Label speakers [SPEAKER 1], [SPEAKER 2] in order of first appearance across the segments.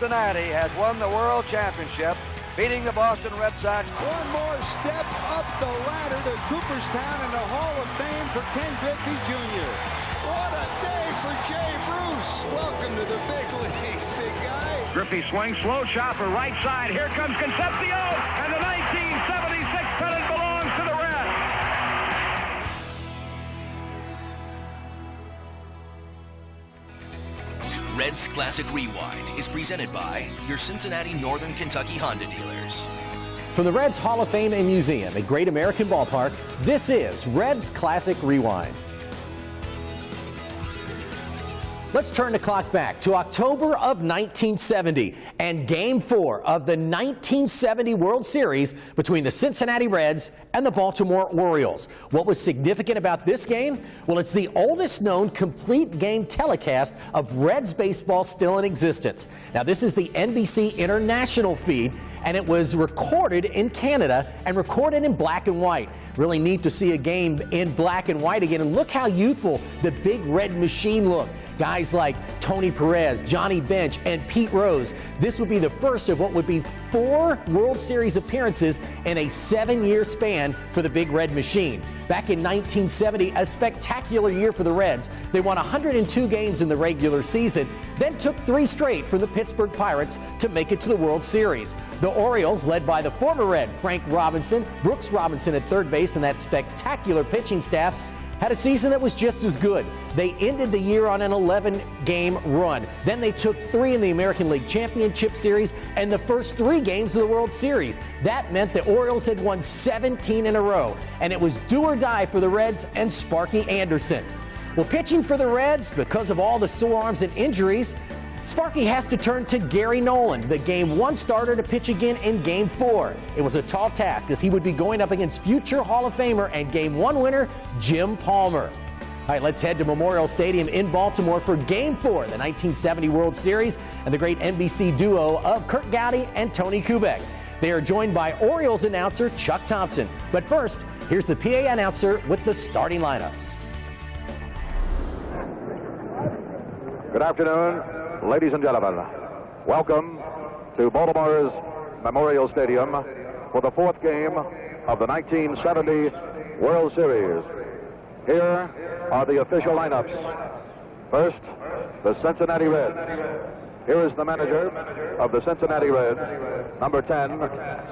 [SPEAKER 1] Cincinnati has won the World Championship, beating the Boston Red Sox.
[SPEAKER 2] One more step up the ladder to Cooperstown and the Hall of Fame for Ken Griffey Jr. What a day for Jay Bruce. Welcome to the big leagues, big guy.
[SPEAKER 3] Griffey swings, slow shot for right side. Here comes Concepcion, and the 1976 pennant belongs to the Reds.
[SPEAKER 4] Reds Classic Rewind is presented by your Cincinnati Northern Kentucky Honda dealers.
[SPEAKER 5] From the Reds Hall of Fame and Museum at Great American Ballpark, this is Reds Classic Rewind. Let's turn the clock back to October of 1970 and Game 4 of the 1970 World Series between the Cincinnati Reds and the Baltimore Orioles. What was significant about this game? Well, it's the oldest known complete game telecast of Reds baseball still in existence. Now, this is the NBC International feed, and it was recorded in Canada and recorded in black and white. Really neat to see a game in black and white again, and look how youthful the Big Red Machine looked. Guys like Tony Perez, Johnny Bench, and Pete Rose. This would be the first of what would be 4 World Series appearances in a 7-year span for the Big Red Machine. Back in 1970, a spectacular year for the Reds. They won 102 games in the regular season, then took 3 straight from the Pittsburgh Pirates to make it to the World Series. The Orioles, led by the former Red Frank Robinson, Brooks Robinson at third base, and that spectacular pitching staff, had a season that was just as good. They ended the year on an 11-game run. Then they took 3 in the American League Championship Series and the first 3 games of the World Series. That meant the Orioles had won 17 in a row, and it was do or die for the Reds and Sparky Anderson. Well, pitching for the Reds, because of all the sore arms and injuries, Sparky has to turn to Gary Nolan, the Game 1 starter, to pitch again in Game 4. It was a tall task as he would be going up against future Hall of Famer and Game 1 winner Jim Palmer. All right, let's head to Memorial Stadium in Baltimore for Game 4, the 1970 World Series, and the great NBC duo of Kurt Gowdy and Tony Kubek. They are joined by Orioles announcer Chuck Thompson. But first, here's the PA announcer with the starting lineups.
[SPEAKER 6] Good afternoon, ladies and gentlemen. Welcome to Baltimore's Memorial Stadium for the 4th game of the 1970 World Series. Here are the official lineups. First, the Cincinnati Reds. Here is the manager of the Cincinnati Reds, number 10,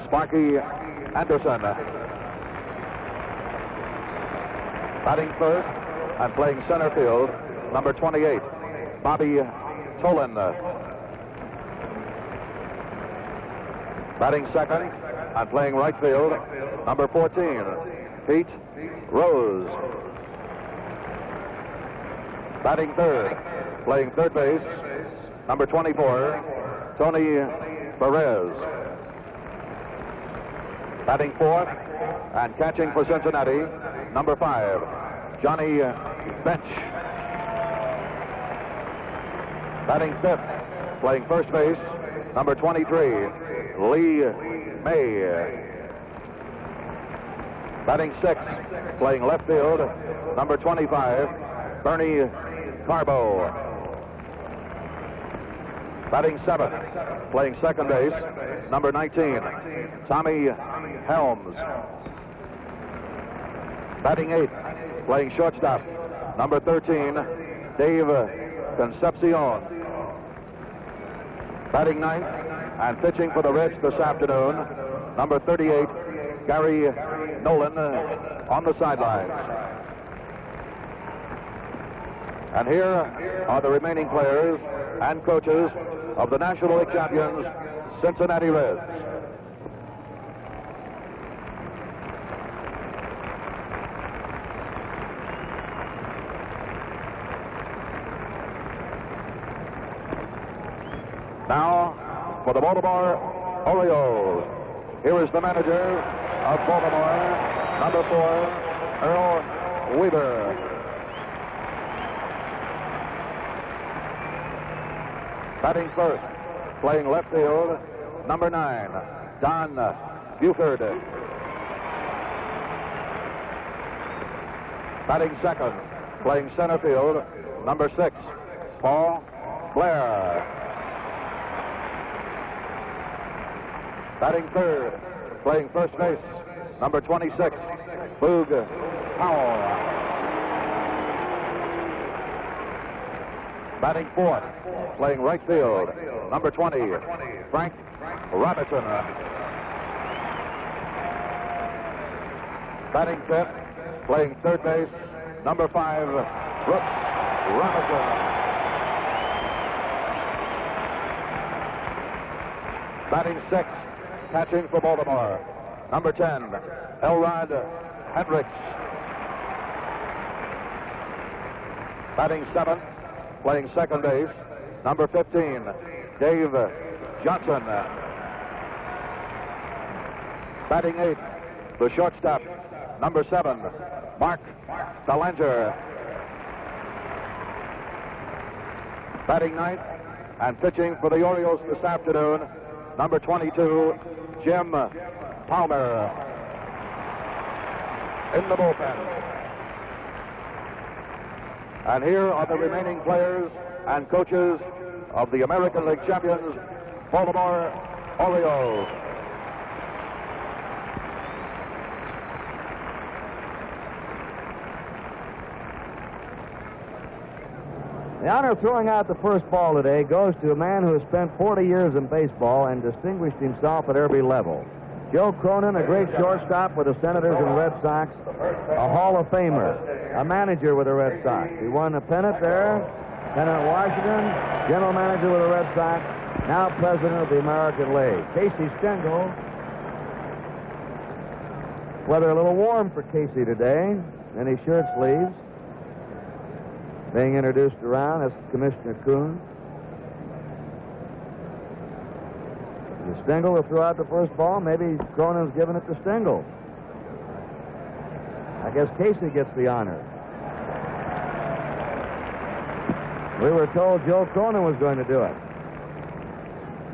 [SPEAKER 6] Sparky Anderson. Batting first and playing center field, number 28, Bobby Tolan. Batting second and playing right field, number 14, Pete Rose. Batting third, playing third base, number 24, Tony Perez. Batting fourth and catching for Cincinnati, number 5, Johnny Bench. Batting fifth, playing first base, number 23, Lee May. Batting sixth, playing left field, number 25, Bernie Carbo. Batting seventh, playing second base, number 19, Tommy Helms. Batting eighth, playing shortstop, number 13, Dave Concepcion. Batting ninth and pitching for the Reds this afternoon, number 38, Gary Nolan on the sidelines. And here are the remaining players and coaches of the National League champions, Cincinnati Reds. Now, for the Baltimore Orioles, here is the manager of Baltimore, number 4, Earl Weaver. Batting first, playing left field, number 9, Don Buford. Batting second, playing center field, number 6, Paul Blair. Batting third, playing first base, number 26, Boog Powell. Batting fourth, playing right field, number 20, Frank Robinson. Batting fifth, playing third base, number 5, Brooks Robinson. Batting sixth, catching for Baltimore, number 10, Elrod Hendricks. Batting seventh, playing second base, number 15, Dave Johnson. Batting eighth, the shortstop, number 7, Mark Belanger. Batting ninth and pitching for the Orioles this afternoon, number 22, Jim Palmer. In the bullpen. And here are the remaining players and coaches of the American League champions, Baltimore Orioles.
[SPEAKER 7] The honor of throwing out the first ball today goes to a man who has spent 40 years in baseball and distinguished himself at every level. Joe Cronin, a great shortstop with the Senators and Red Sox, a Hall of Famer, a manager with the Red Sox. He won a pennant there, pennant at Washington, general manager with the Red Sox, now president of the American League. Casey Stengel. Weather a little warm for Casey today in his shirt sleeves. Being introduced around as Commissioner Kuhn. Stengel will throw out the first ball. Maybe Cronin's giving it to Stengel. I guess Casey gets the honor. We were told Joe Cronin was going to do it.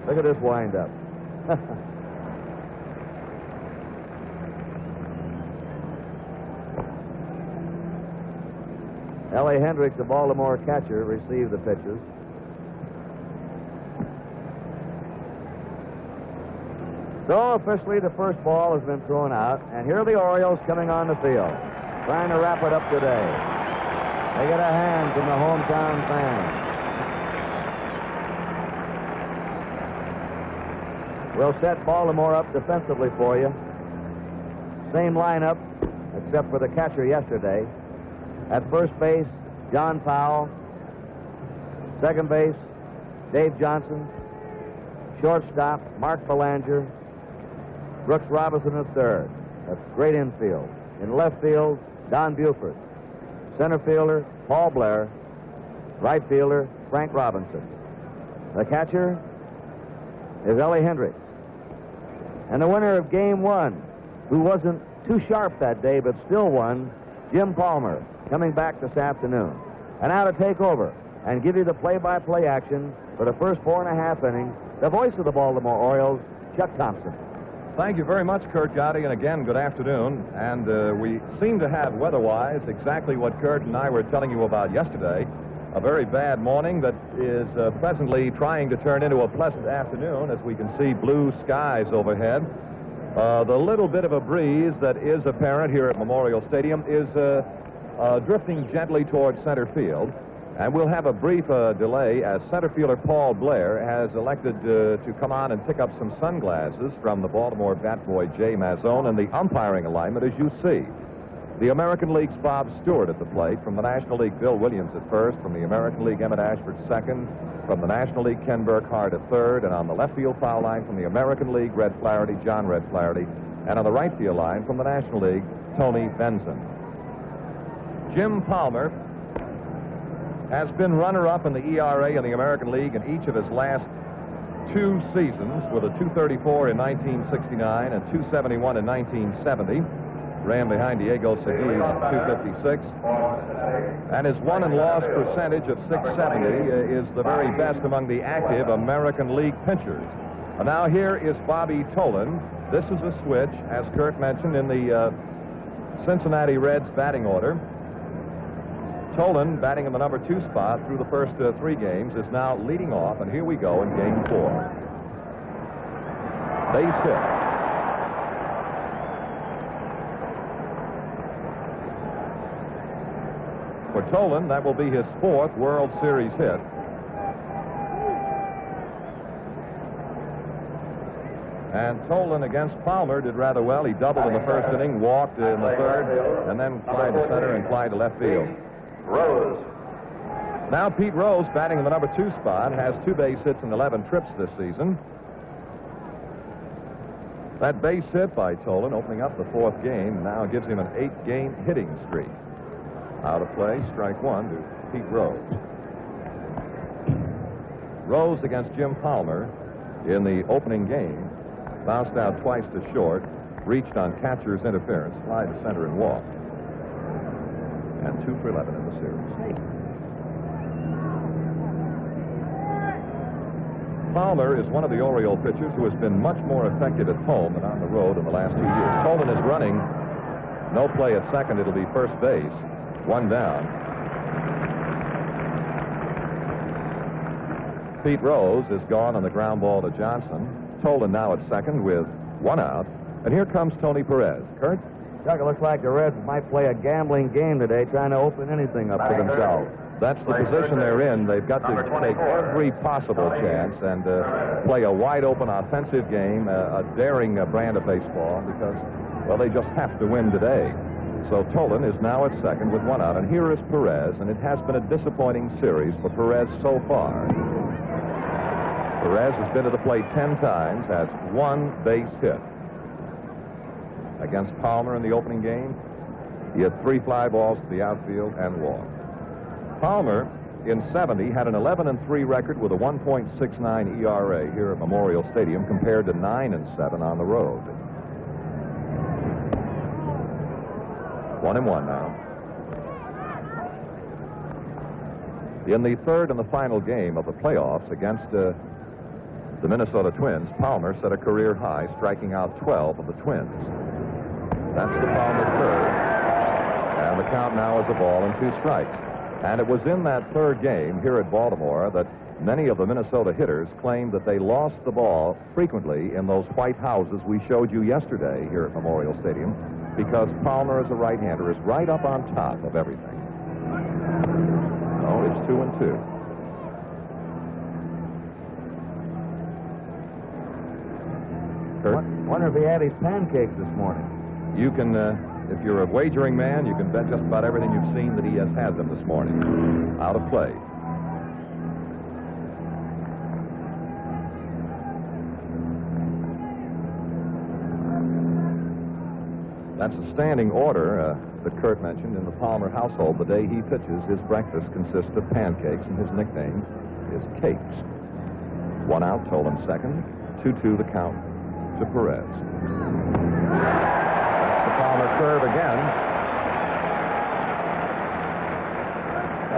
[SPEAKER 7] Look at this wind-up. L.A. Hendricks, the Baltimore catcher, received the pitches. So officially the first ball has been thrown out, and here are the Orioles coming on the field, trying to wrap it up today. They get a hand from the hometown fans. We'll set Baltimore up defensively for you. Same lineup, except for the catcher yesterday. At first base, John Powell. Second base, Dave Johnson. Shortstop, Mark Belanger. Brooks Robinson at third. That's great infield. In left field, Don Buford. Center fielder, Paul Blair. Right fielder, Frank Robinson. The catcher is Ellie Hendricks. And the winner of Game 1, who wasn't too sharp that day but still won, Jim Palmer, coming back this afternoon. And now to take over and give you the play-by-play action for the first 4.5 innings, the voice of the Baltimore Orioles, Chuck Thompson.
[SPEAKER 8] Thank you very much, Kurt Gowdy, and again, good afternoon. And we seem to have, weather-wise, exactly what Kurt and I were telling you about yesterday. A very bad morning that is presently trying to turn into a pleasant afternoon, as we can see blue skies overhead. The little bit of a breeze that is apparent here at Memorial Stadium is drifting gently towards center field. And we'll have a brief delay as center fielder Paul Blair has elected to come on and pick up some sunglasses from the Baltimore bat boy Jay Mazzone, and the umpiring alignment as you see. The American League's Bob Stewart at the plate. From the National League, Bill Williams at first. From the American League, Emmett Ashford second. From the National League, Ken Burkhardt at third. And on the left field foul line from the American League, Red Flaherty, John Red Flaherty. And on the right field line from the National League, Tony Benson. Jim Palmer has been runner-up in the ERA in the American League in each of his last 2 seasons, with a 234 in 1969 and 271 in 1970. Ran behind Diego Segui's 256. And his won and loss percentage of 670 is the very best among the active American League pitchers. And now here is Bobby Tolan. This is a switch, as Kurt mentioned, in the Cincinnati Reds batting order. Tolan, batting in the number 2 spot through the first 3 games, is now leading off, and here we go in Game 4. base hit. For Tolan, that will be his 4th World Series hit. And Tolan against Palmer did rather well. He doubled in the first inning, walked in the third, and then flied to center and flied to left field.
[SPEAKER 6] Rose.
[SPEAKER 8] Now Pete Rose, batting in the number 2 spot, has 2 base hits and 11 trips this season. That base hit by Tolan, opening up the 4th game, now gives him an 8-game hitting streak. Out of play, strike 1 to Pete Rose. Rose against Jim Palmer in the opening game, bounced out twice to short, reached on catcher's interference, fly to center and walked. And 2 for 11 in the series. Palmer is one of the Oriole pitchers who has been much more effective at home than on the road in the last 2 years. Tolan is running. No play at second. It'll be first base. 1 down. Pete Rose is gone on the ground ball to Johnson. Tolan now at second with 1 out. And here comes Tony Perez. Kurt?
[SPEAKER 7] Chuck, it looks like the Reds might play a gambling game today, trying to open anything up for themselves.
[SPEAKER 8] That's the position they're in. They've got to take every possible chance and play a wide-open offensive game, a daring brand of baseball, because, well, they just have to win today. So Tolan is now at second with 1 out, and here is Perez, and it has been a disappointing series for Perez so far. Perez has been to the plate 10 times, has 1 base hit. Against Palmer in the opening game, he had 3 fly balls to the outfield and walked. Palmer, in 70, had an 11-3 record with a 1.69 ERA here at Memorial Stadium compared to 9-7 on the road. 1-1 now. In the 3rd and the final game of the playoffs against the Minnesota Twins, Palmer set a career high, striking out 12 of the Twins. That's the Palmer curve. And the count now is a ball and 2 strikes. And it was in that 3rd game here at Baltimore that many of the Minnesota hitters claimed that they lost the ball frequently in those white houses we showed you yesterday here at Memorial Stadium, because Palmer, as a right-hander, is right up on top of everything. Oh, it's 2-2. Kurt?
[SPEAKER 7] Wonder if he had his pancakes this morning.
[SPEAKER 8] You can, if you're a wagering man, you can bet just about everything you've seen that he has had them this morning. Out of play. That's a standing order that Kurt mentioned in the Palmer household. The day he pitches, his breakfast consists of pancakes, and his nickname is Cakes. 1 out, Tolan second. 2-2 the count to Perez. That's the Palmer curve again.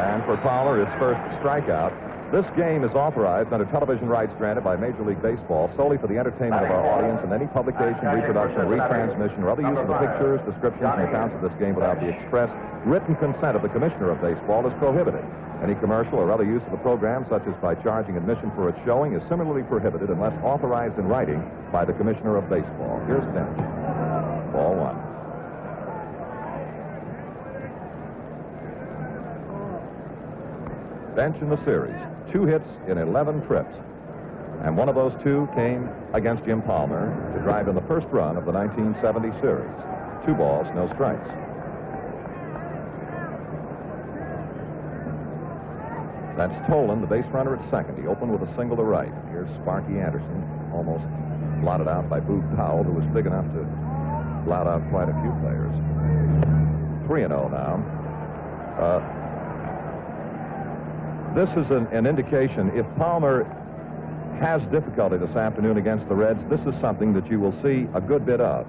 [SPEAKER 8] And for Palmer, his first strikeout. This game is authorized under television rights granted by Major League Baseball solely for the entertainment of our audience, and any publication, reproduction, retransmission, or other use of the pictures, descriptions, and accounts of this game without the express written consent of the Commissioner of Baseball is prohibited. Any commercial or other use of the program, such as by charging admission for its showing, is similarly prohibited unless authorized in writing by the Commissioner of Baseball. Here's Bench. Ball 1. Bench in the series. 2 hits in 11 trips. And one of those 2 came against Jim Palmer to drive in the first run of the 1970 series. 2 balls, no strikes. That's Tolan, the base runner at second. He opened with a single to right. Here's Sparky Anderson, almost blotted out by Boog Powell, who was big enough to blot out quite a few players. 3-0 now. This is an indication. If Palmer has difficulty this afternoon against the Reds, this is something that you will see a good bit of.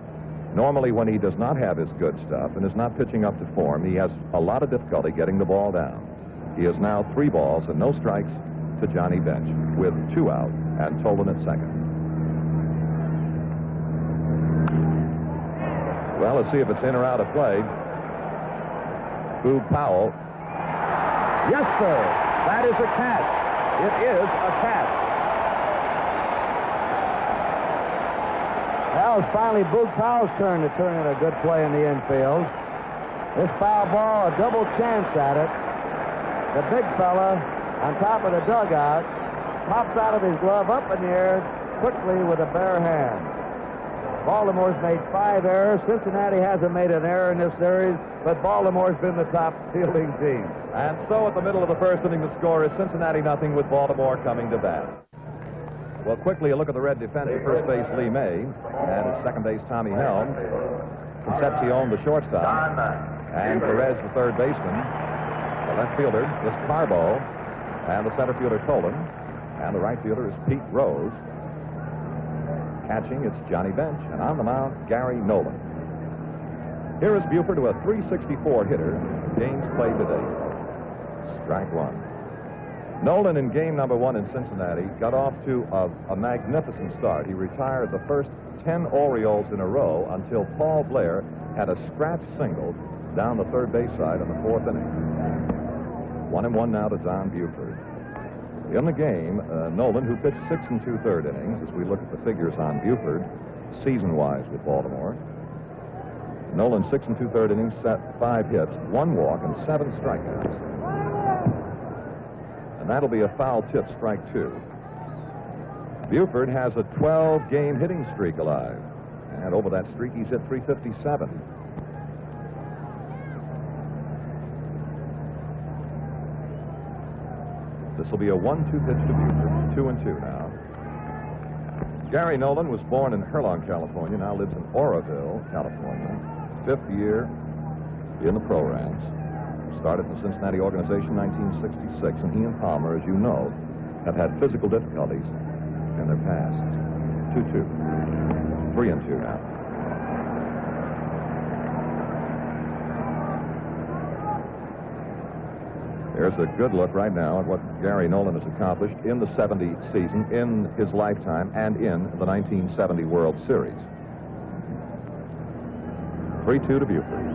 [SPEAKER 8] Normally, when he does not have his good stuff and is not pitching up to form, he has a lot of difficulty getting the ball down. He is now 3 balls and no strikes to Johnny Bench with 2 out and Tolan at second. Well, let's see if it's in or out of play. Boog Powell. Yes, sir. That is a catch. It is a catch.
[SPEAKER 7] Well, it's finally Boog Powell's turn to turn in a good play in the infield. This foul ball, a double chance at it. The big fella on top of the dugout pops out of his glove up in the air quickly with a bare hand. Baltimore's made 5 errors. Cincinnati hasn't made an error in this series, but Baltimore's been the top fielding team.
[SPEAKER 8] And so at the middle of the first inning, the score is Cincinnati nothing with Baltimore coming to bat. Well, quickly a look at the Red defender. First base, Lee May. And at second base, Tommy Helm. Concepcion, the shortstop. And Perez, the third baseman. The left fielder is Carbo. And the center fielder, Tolan. And the right fielder is Pete Rose. Catching, it's Johnny Bench. And on the mound, Gary Nolan. Here is Buford, to a .364 hitter. Games played today. Strike one. Nolan in game number 1 in Cincinnati got off to a magnificent start. He retired the first 10 Orioles in a row until Paul Blair had a scratch single down the third base side in the 4th inning. 1-1 now to Don Buford. In the game, Nolan, who pitched 6 2/3 innings, as we look at the figures on Buford, season-wise with Baltimore. Nolan 6 2/3 innings, set 5 hits, 1 walk, and 7 strikeouts. And that'll be a foul tip, strike 2. Buford has a 12-game hitting streak alive. And over that streak, he's hit .357. This will be a 1-2 pitch to Buford. 2-2 now. Gary Nolan was born in Herlong, California, now lives in Oroville, California. 5th year in the pro ranks. Started in the Cincinnati organization in 1966, and he and Palmer, as you know, have had physical difficulties in their past. 2-2. 3-2 now. There's a good look right now at what Gary Nolan has accomplished in the '70 season, in his lifetime, and in the 1970 World Series. 3-2 to Buford.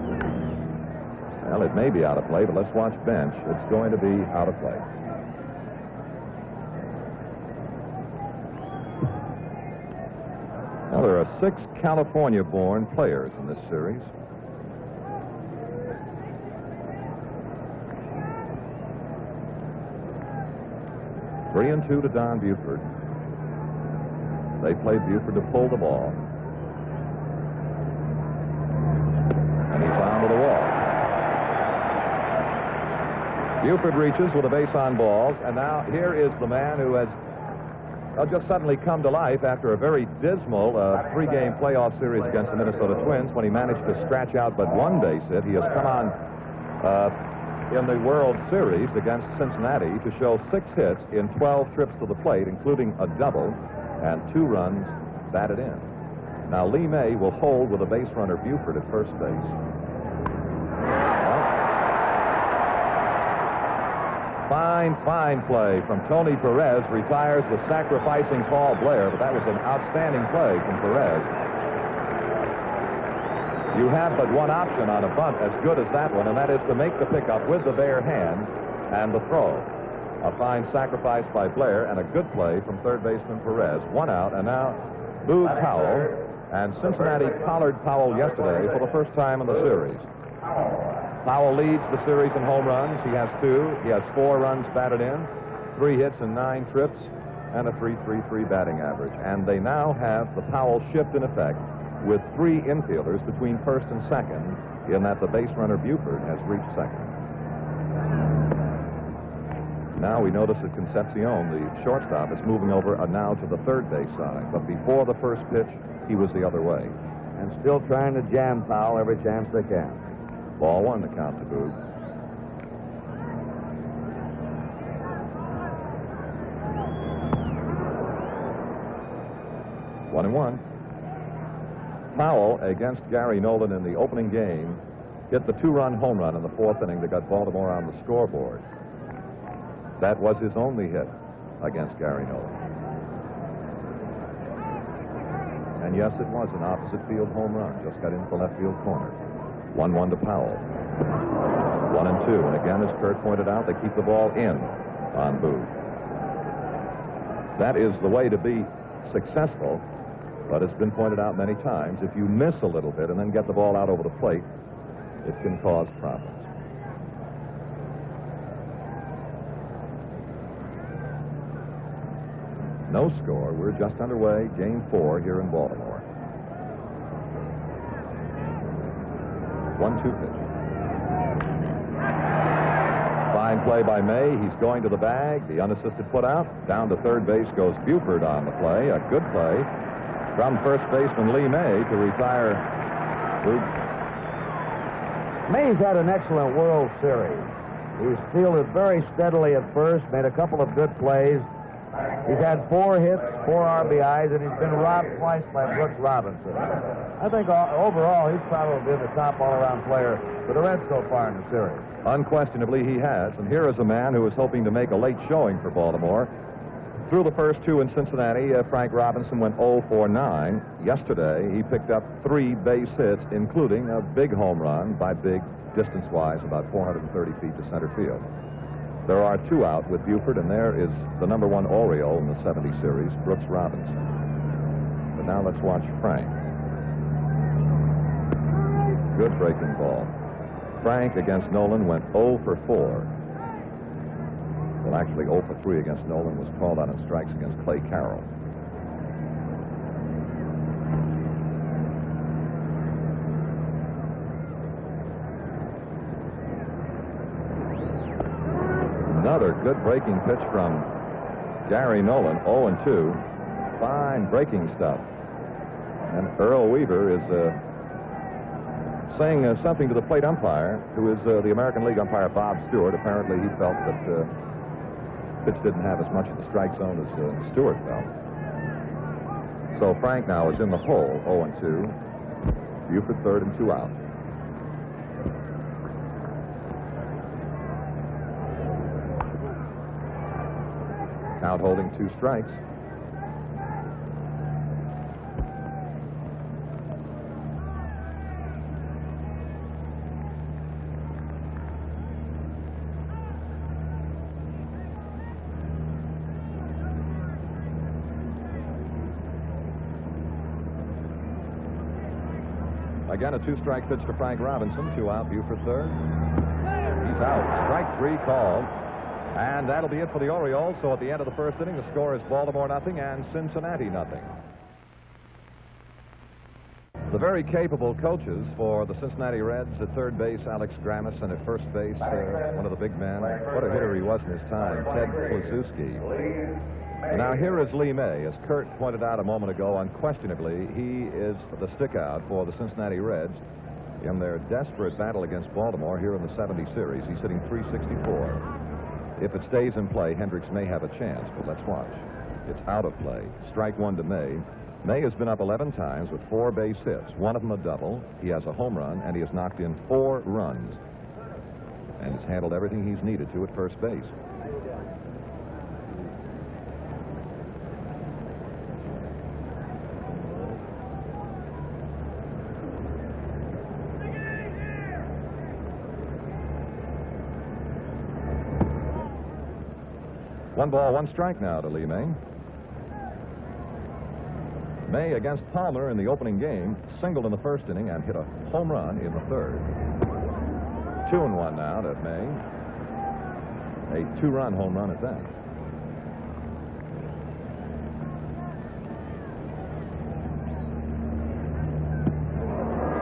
[SPEAKER 8] Well, it may be out of play, but let's watch Bench. It's going to be out of play. Now, there are 6 California-born players in this series. Three and 2 to Don Buford. They played Buford to pull the ball. And he's on to the wall. Buford reaches with a base on balls, and now here is the man who has just suddenly come to life after a very dismal 3-game playoff series against the Minnesota Twins, when he managed to scratch out but 1 base hit. He has come on in the World Series against Cincinnati to show 6 hits in 12 trips to the plate, including a double and 2 runs batted in. Now, Lee May will hold with a base runner, Buford, at first base. Fine play from Tony Perez. Retires the sacrificing Paul Blair, but that was an outstanding play from Perez. You have but one option on a bunt as good as that one, and that is to make the pickup with the bare hand and the throw. A fine sacrifice by Blair and a good play from third baseman Perez. 1 out, and now Boog Powell. And Cincinnati collared Powell yesterday for the first time in the series. Powell leads the series in home runs. He has 2. He has 4 runs batted in, 3 hits and 9 trips, and a .333 batting average. And they now have the Powell shift in effect, with 3 infielders between first and second, in that the base runner Buford has reached second. Now we notice that Concepcion, the shortstop, is moving over now to the third base side. But before the first pitch, he was the other way.
[SPEAKER 7] And still trying to jam Powell every chance they can.
[SPEAKER 8] Ball 1 to count to Boog. One and 1. Powell, against Gary Nolan in the opening game, hit the 2-run home run in the 4th inning that got Baltimore on the scoreboard. That was his only hit against Gary Nolan. And yes, it was an opposite field home run. Just got into the left field corner. 1-1 to Powell. 1 and 2. And again, as Kurt pointed out, they keep the ball in on Boog. That is the way to be successful But it's been pointed out many times, if you miss a little bit and then get the ball out over the plate, it can cause problems. No score. We're just underway. Game 4 here in Baltimore. 1-2 pitch. Fine play by May. He's going to the bag. The unassisted put out. Down to third base goes Buford on the play. A good play from first baseman Lee May to retire Rubes.
[SPEAKER 7] May's had an excellent World Series. He's fielded very steadily at first, made a couple of good plays. He's had 4 hits, 4 RBIs, and he's been robbed twice by Brooks Robinson. I think overall he's probably been the top all-around player for the Reds so far in the series.
[SPEAKER 8] Unquestionably he has. And here is a man who is hoping to make a late showing for Baltimore. Through the first 2 in Cincinnati, Frank Robinson went 0 for 9. Yesterday, he picked up 3 base hits, including a big home run by big, distance-wise, about 430 feet to center field. There are 2 out with Buford, and there is the #1 Oriole in the 70 series, Brooks Robinson. But now let's watch Frank. Good breaking ball. Frank against Nolan went 0 for 4. Well, actually 0 for 3 against Nolan, was called out on strikes against Clay Carroll. Another good breaking pitch from Gary Nolan, 0-2. Fine breaking stuff. And Earl Weaver is saying something to the plate umpire, who is the American League umpire Bob Stewart. Apparently he felt that pitch didn't have as much of the strike zone as Stewart felt. So Frank now is in the hole, 0-2. Buford third and 2 out. Count holding 2 strikes. Again, a 2-strike pitch to Frank Robinson. 2 out, Buford third. He's out. Strike 3 called. And that'll be it for the Orioles. So at the end of the first inning, the score is Baltimore 0 and Cincinnati 0. The very capable coaches for the Cincinnati Reds at third base, Alex Grammas, and at first base, one of the big men. What a hitter he was in his time, Ted Kluszewski. And now here is Lee May. As Kurt pointed out a moment ago, unquestionably, he is the stick-out for the Cincinnati Reds in their desperate battle against Baltimore here in the 70 series. He's hitting .364. If it stays in play, Hendricks may have a chance, but let's watch. It's out of play. Strike 1 to May. May has been up 11 times with 4 base hits, one of them a double. He has a home run, and he has knocked in 4 runs. And he's handled everything he's needed to at first base. One ball, 1 strike now to Lee May. May against Palmer in the opening game, singled in the first inning and hit a home run in the third. 2-1 now to May. A 2-run home run at that.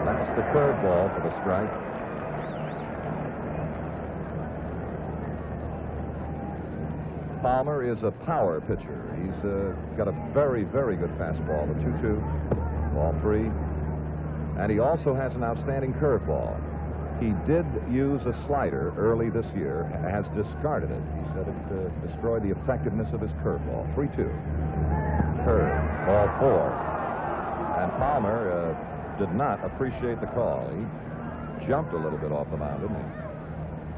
[SPEAKER 8] That's the third ball for the strike. Palmer is a power pitcher. He's got a very, very good fastball, the 2-2, ball 3. And he also has an outstanding curveball. He did use a slider early this year, has discarded it. He said it destroyed the effectiveness of his curveball. 3-2. Curve, ball 4. And Palmer did not appreciate the call. He jumped a little bit off the mound, didn't he?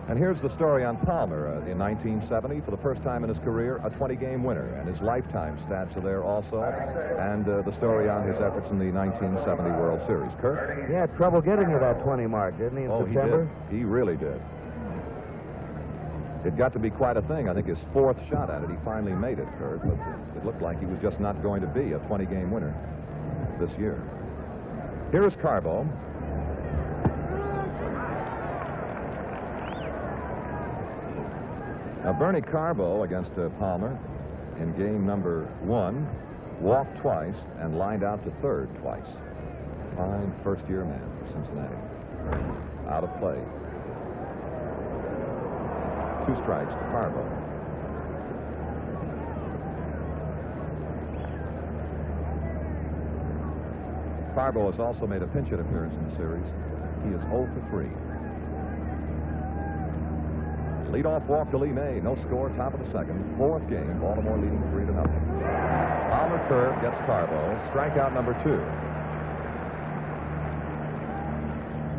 [SPEAKER 8] And here's the story on Palmer. In 1970, for the first time in his career, a 20-game winner. And his lifetime stats are there also. And the story on his efforts in the 1970 World Series. Kurt?
[SPEAKER 7] He had trouble getting to that 20 mark, didn't he, in September?
[SPEAKER 8] He did. He really did. It got to be quite a thing. I think his 4th shot at it, he finally made it, Kurt. But it looked like he was just not going to be a 20-game winner. this year. Here is Carbo. Now, Bernie Carbo against Palmer in game number 1 walked twice and lined out to third twice. Fine first-year man for Cincinnati. Out of play. 2 strikes to Carbo. Carbo has also made a pinch-hit appearance in the series. He is 0 for 3. Leadoff walk to Lee May. No score, top of the second. 4th game. Baltimore leading 3-0. Palmer curve gets Carbo. Strikeout number 2.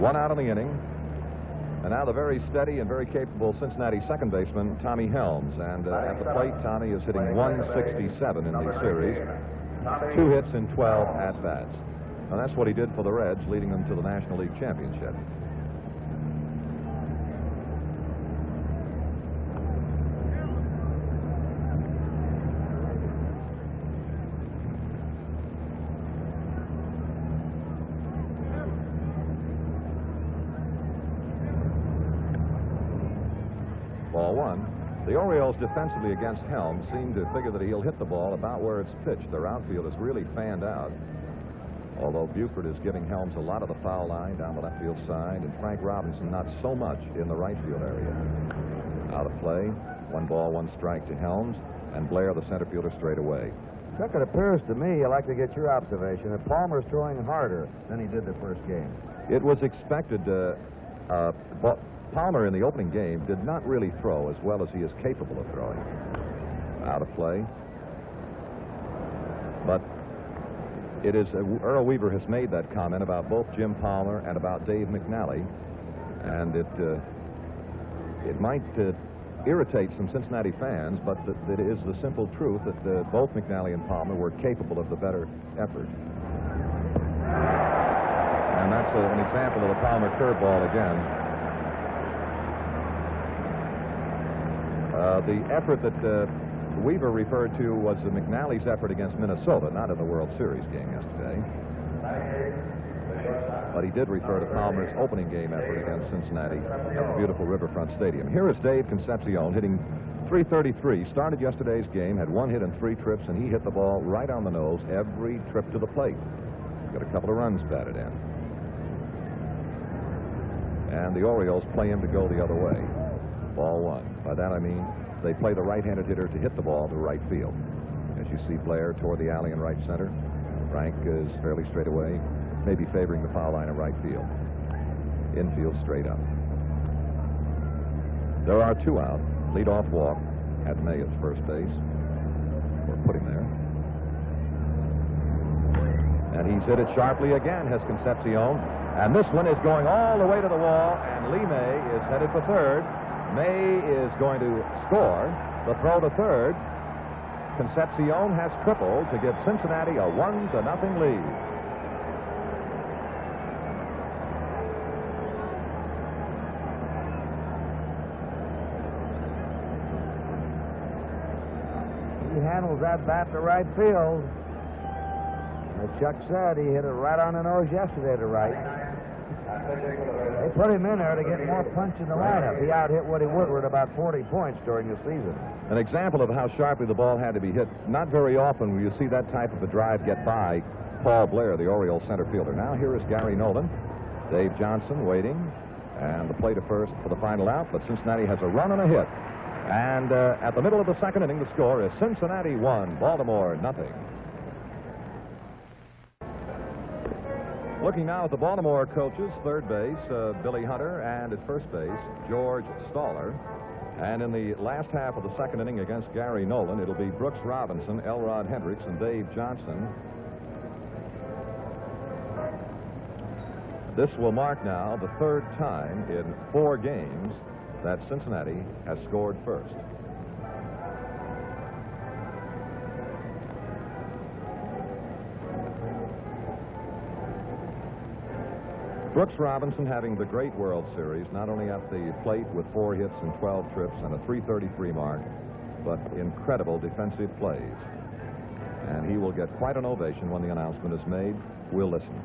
[SPEAKER 8] 1 out in the inning. And now the very steady and very capable Cincinnati second baseman, Tommy Helms. And at the plate, Tommy is hitting 167 in the series. 2 hits in 12 at-bats. And that's what he did for the Reds, leading them to the National League Championship. Ball 1. The Orioles defensively against Helms seem to figure that he'll hit the ball about where it's pitched. Their outfield is really fanned out. Although Buford is giving Helms a lot of the foul line down the left field side, and Frank Robinson not so much in the right field area. Out of play. 1 ball, 1 strike to Helms, and Blair, the center fielder, straight away.
[SPEAKER 7] Chuck, it appears to me, I'd like to get your observation, that Palmer's throwing harder than he did the first game.
[SPEAKER 8] It was expected. Palmer in the opening game did not really throw as well as he is capable of throwing. Out of play. But it is Earl Weaver has made that comment about both Jim Palmer and about Dave McNally, and it might irritate some Cincinnati fans, but it is the simple truth that both McNally and Palmer were capable of the better effort. And that's an example of the Palmer curveball again. The effort that Weaver referred to was McNally's effort against Minnesota, not in the World Series game yesterday. But he did refer to Palmer's opening game effort against Cincinnati at the beautiful Riverfront Stadium. Here is Dave Concepcion hitting .333. Started yesterday's game, had 1 hit and 3 trips, and he hit the ball right on the nose every trip to the plate. Got a couple of runs batted in. And the Orioles play him to go the other way. Ball 1. By that I mean they play the right-handed hitter to hit the ball to right field. As you see Blair toward the alley in right center. Frank is fairly straight away, maybe favoring the foul line of right field. Infield straight up. There are 2 out. Leadoff walk at May at first base. Or put him there. And he's hit it sharply again, has Concepcion. And this one is going all the way to the wall, and Lee May is headed for third. May is going to score. The throw to third. Concepcion has tripled to give Cincinnati a 1-0 lead.
[SPEAKER 7] He handles that bat to right field. As Chuck said, he hit it right on the nose yesterday to right. They put him in there to get more punch in the lineup. He out-hit Woody Woodward about 40 points during the season.
[SPEAKER 8] An example of how sharply the ball had to be hit. Not very often will you see that type of a drive get by Paul Blair, the Orioles center fielder. Now here is Gary Nolan. Dave Johnson waiting. And the play to first for the final out. But Cincinnati has a run and a hit. And at the middle of the second inning, the score is Cincinnati 1, Baltimore 0. Looking now at the Baltimore coaches, third base, Billy Hunter, and at first base, George Staller. And in the last half of the second inning against Gary Nolan, it'll be Brooks Robinson, Elrod Hendricks, and Dave Johnson. This will mark now the 3rd time in 4 games that Cincinnati has scored first. Brooks Robinson having the great World Series, not only at the plate with 4 hits and 12 trips and a .333 mark, but incredible defensive plays. And he will get quite an ovation when the announcement is made. We'll listen.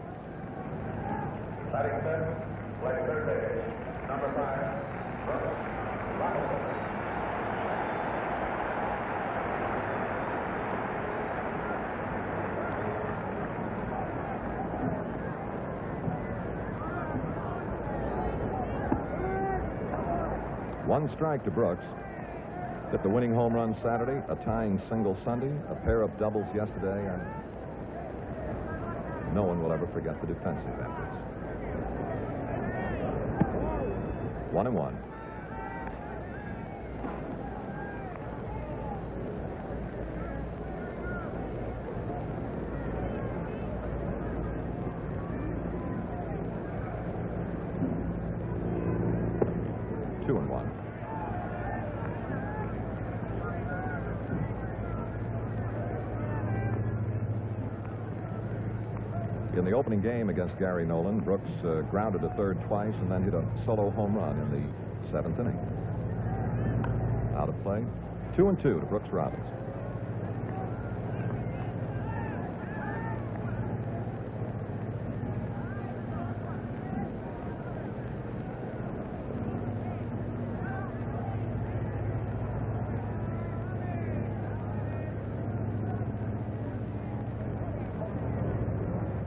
[SPEAKER 3] Batting fifth, playing third base, number 5, Brooks Robinson.
[SPEAKER 8] One strike to Brooks. Hit the winning home run Saturday, a tying single Sunday, a pair of doubles yesterday, and no one will ever forget the defensive efforts. 1-1. In the opening game against Gary Nolan, Brooks grounded to third twice and then hit a solo home run in the 7th inning. Out of play, 2-2 to Brooks Robinson.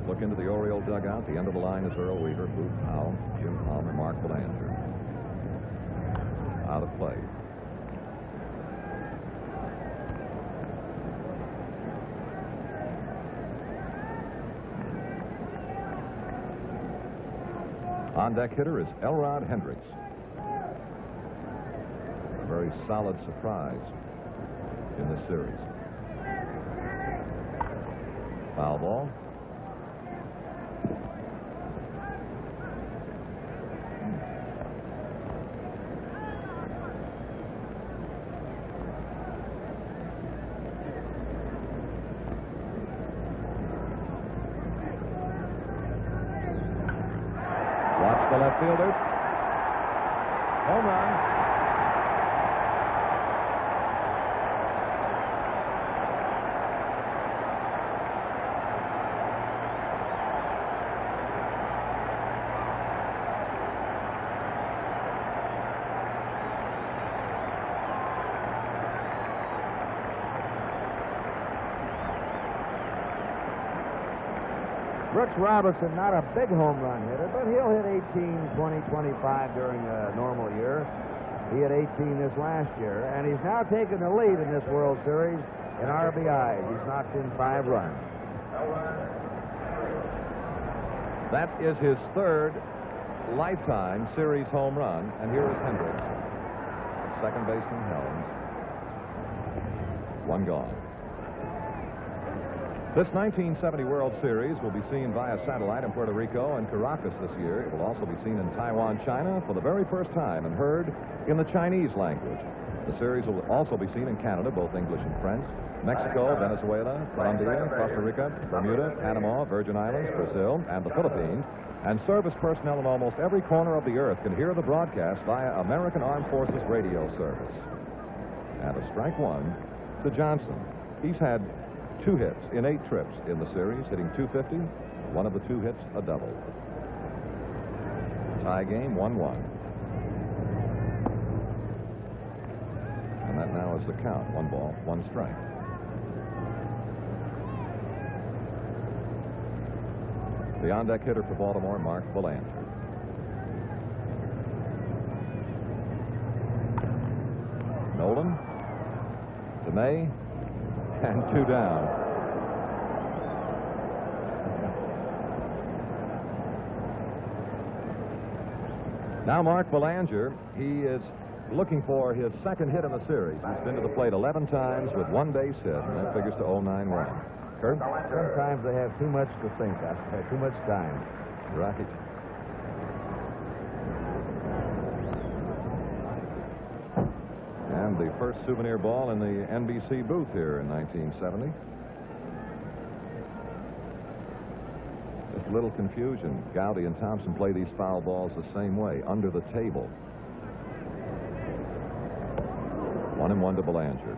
[SPEAKER 8] Look into the Oriole dugout. The end of the line is Earl Weaver, Boot Powell, Jim Palmer, Mark Belanger. Out of play. On deck hitter is Elrod Hendricks. A very solid surprise in this series. Foul ball. Watch the left fielder. Home run.
[SPEAKER 7] Brooks Robinson, not a big home run hitter, but he'll hit 18, 20, 25 during a normal year. He hit 18 this last year, and he's now taken the lead in this World Series in RBIs. He's knocked in 5 runs.
[SPEAKER 8] That is his 3rd lifetime series home run, and here is Hendricks, second baseman Helms. 1 gone. This 1970 World Series will be seen via satellite in Puerto Rico and Caracas this year. It will also be seen in Taiwan, China for the very first time and heard in the Chinese language. The series will also be seen in Canada, both English and French, Mexico, Venezuela, Colombia, Costa Rica, Bermuda, Panama, Virgin Islands, Brazil, and the Philippines. And service personnel in almost every corner of the earth can hear the broadcast via American Armed Forces radio service. And a strike 1 to Johnson. He's had 2 hits in 8 trips in the series, hitting .250. One of the 2 hits, a double. Tie game, 1-1. And that now is the count. 1 ball, 1 strike. The on-deck hitter for Baltimore, Mark Belanger. Nolan to May. And 2 down. Now Mark Belanger, he is looking for his 2nd hit in the series. He's been to the plate 11 times with 1 base hit, and that figures to 09 runs. Kurt?
[SPEAKER 7] Sometimes they have too much to think of, too much time.
[SPEAKER 8] Right. And the first souvenir ball in the NBC booth here in 1970. Just a little confusion. Gowdy and Thompson play these foul balls the same way, under the table. 1-1 to Belanger.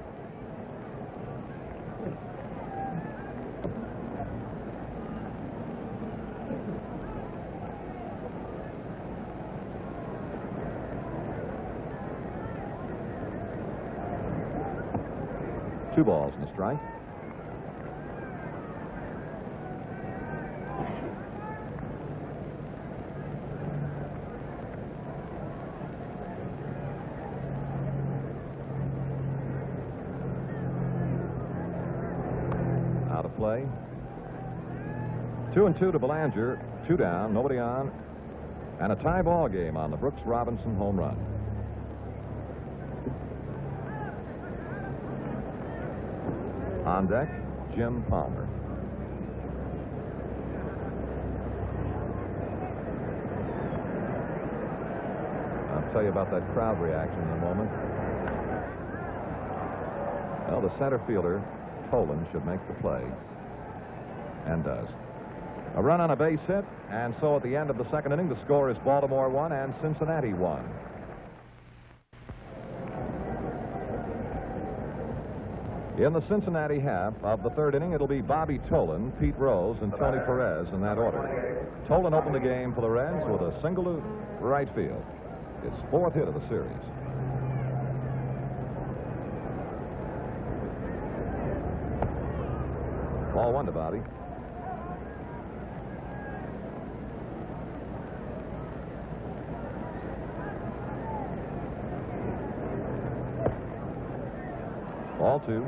[SPEAKER 8] 2 balls and a strike. Out of play. 2-2 to Belanger. 2 down, nobody on, and a tie ball game on the Brooks Robinson home run. On deck, Jim Palmer. I'll tell you about that crowd reaction in a moment. Well, the center fielder, Tolan, should make the play, and does. A run on a base hit, and so at the end of the second inning, the score is Baltimore 1 and Cincinnati 1. In the Cincinnati half of the third inning, it'll be Bobby Tolan, Pete Rose, and Tony Perez in that order. Tolan opened the game for the Reds with a single to right field. His 4th hit of the series. Ball 1 to Bobby. Ball 2.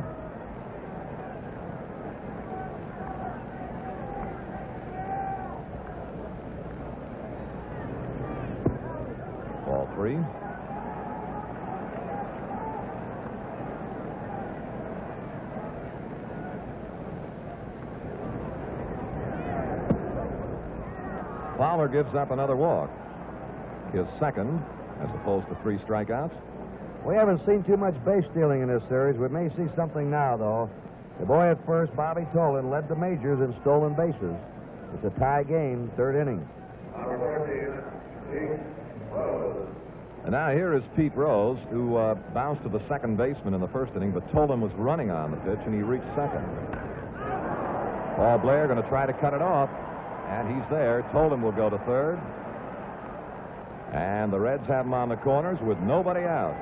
[SPEAKER 8] Ball 3. Fowler gives up another walk. His second, as opposed to 3 strikeouts.
[SPEAKER 7] We haven't seen too much base stealing in this series. We may see something now, though. The boy at first, Bobby Tolan, led the majors in stolen bases. It's a tie game, 3rd inning.
[SPEAKER 8] And now here is Pete Rose, who bounced to the second baseman in the first inning, but Tolan was running on the pitch, and he reached second. Paul Blair going to try to cut it off, and he's there. Tolan will go to third. And the Reds have him on the corners with nobody out.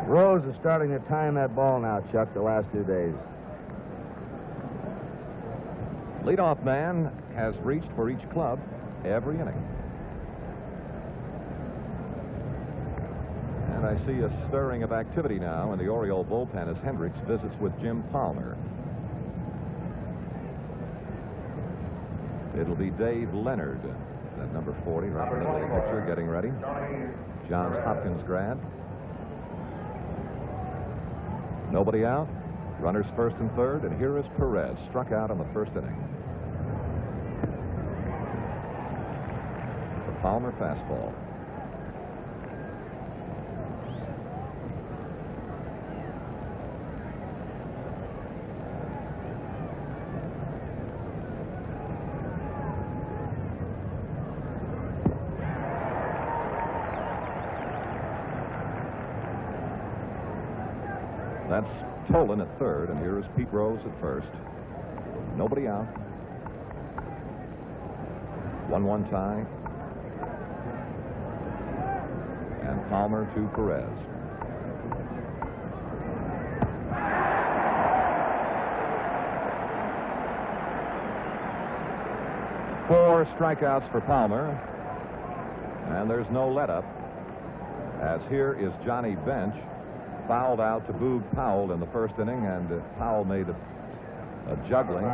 [SPEAKER 7] Rose is starting to time that ball now, Chuck, the last 2 days.
[SPEAKER 8] Leadoff man has reached for each club every inning. And I see a stirring of activity now in the Oriole bullpen as Hendricks visits with Jim Palmer. It'll be Dave Leonard, that number 40, right in the middle of the picture, getting ready. Johns Hopkins grad. Nobody out. Runners first and third, and here is Perez, struck out in the first inning. The Palmer fastball. That's Tolan at third, and here is Pete Rose at first. Nobody out. 1-1 tie. And Palmer to Perez. Four strikeouts for Palmer. And there's no let-up, as here is Johnny Bench, fouled out to Boog Powell in the first inning, and Powell made a juggling,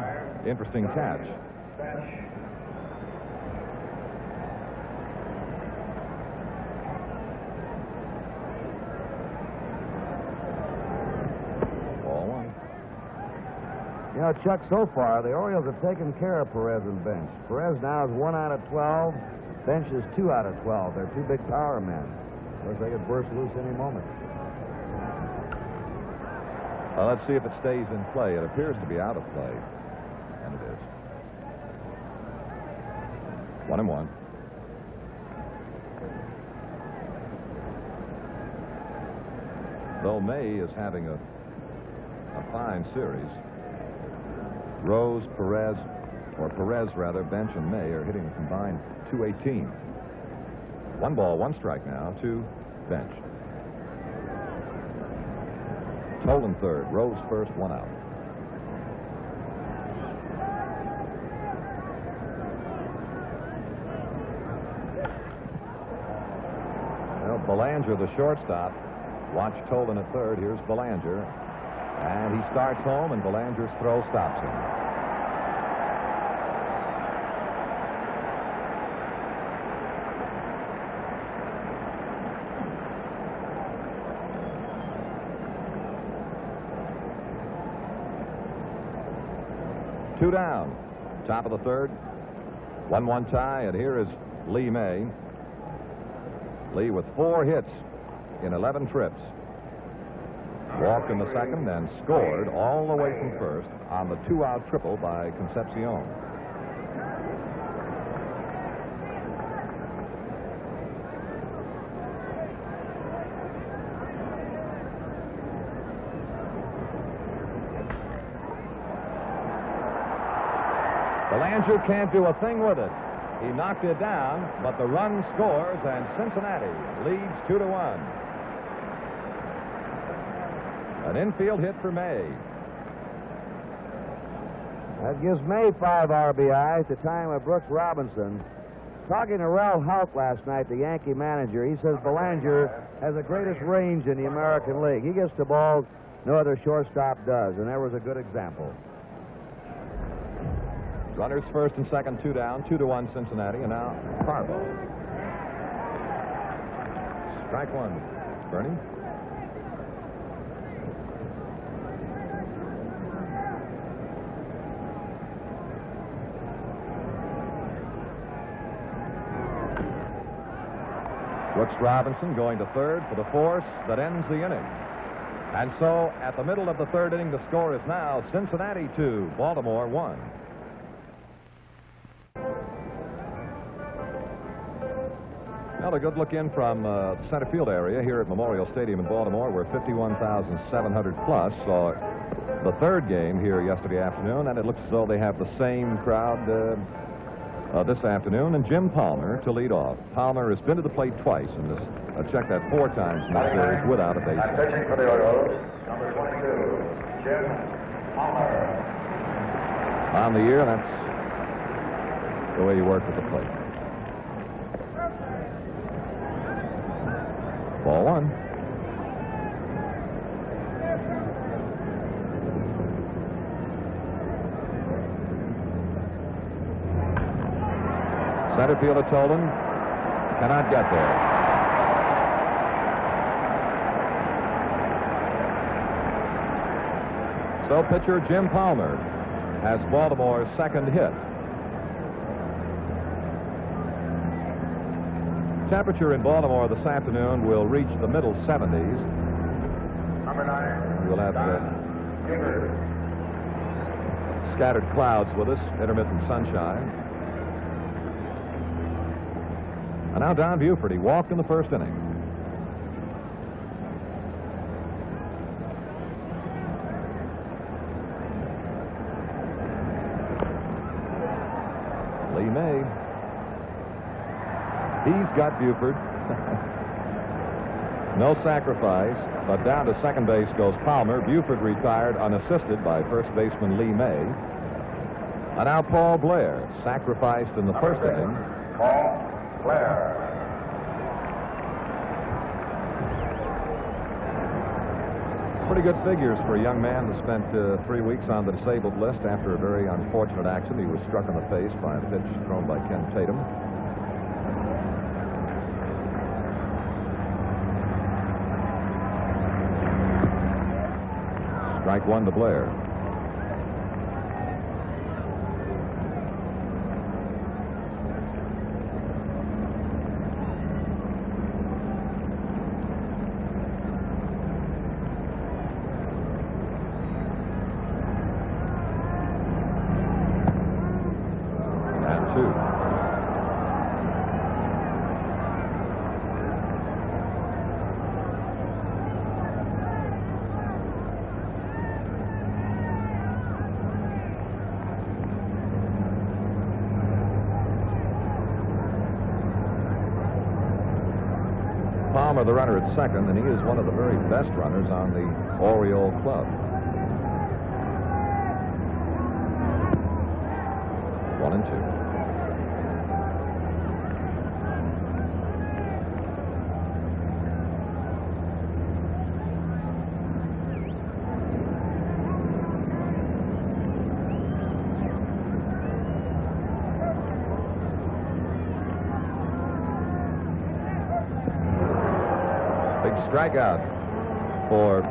[SPEAKER 8] interesting catch. Ball 1.
[SPEAKER 7] You know, Chuck, so far, the Orioles have taken care of Perez and Bench. Perez now is 1 out of 12. Bench is 2 out of 12. They're two big power men. Of course, they could burst loose any moment.
[SPEAKER 8] Well, let's see if it stays in play. It appears to be out of play. And it is. 1-1. Though May is having a fine series, Rose, Perez, or Perez rather, Bench and May are hitting a combined .218. 1 ball, 1 strike now to bench. Tolan third, Rose first, 1 out. Well, Belanger, the shortstop, watch Tolan at third. Here's Belanger, and he starts home, and Belanger's throw stops him. Two down, top of the third, 1-1 tie, and here is Lee May. Lee with 4 hits in 11 trips. Walked in the second and scored all the way from first on the 2-out triple by Concepcion. Belanger can't do a thing with it. He knocked it down, but the run scores, and Cincinnati leads 2-1. An infield hit for May.
[SPEAKER 7] That gives May 5 RBIs at the time of Brooks Robinson. Talking to Ralph Houck last night, the Yankee manager, he says Belanger has the greatest range in the American League. He gets the ball no other shortstop does, and there was a good example.
[SPEAKER 8] Runners first and second, 2 down, 2-1 Cincinnati, and now Carbo. Strike 1, Bernie. Brooks Robinson going to third for the force that ends the inning. And so, at the middle of the third inning, the score is now Cincinnati 2, Baltimore 1. Well, a good look in from the center field area here at Memorial Stadium in Baltimore, where 51,700 plus saw the third game here yesterday afternoon, and it looks as though they have the same crowd this afternoon, and Jim Palmer to lead off. Palmer has been to the plate twice, and this checked that 4 times in the series without a base hit.
[SPEAKER 6] Pitching for the Orioles, number 22, Jim Palmer.
[SPEAKER 8] On the year, that's the way you work at the plate. Ball 1. Center fielder Tolan cannot get there. So pitcher Jim Palmer has Baltimore's second hit. Temperature in Baltimore this afternoon will reach the middle 70s.
[SPEAKER 6] Number 9.
[SPEAKER 8] We'll have scattered clouds with us, intermittent sunshine. And now Don Buford. He walked in the first inning. Lee May. He's got Buford. No sacrifice, but down to second base goes Palmer. Buford retired unassisted by first baseman Lee May. And now Paul Blair, sacrificed in the first inning.
[SPEAKER 6] Paul Blair.
[SPEAKER 8] Pretty good figures for a young man that spent 3 weeks on the disabled list after a very unfortunate accident. He was struck in the face by a pitch thrown by Ken Tatum. Strike 1 to Blair. Palmer, the runner at second, and he is one of the very best runners on the Oriole club. 1-2. Strikeout for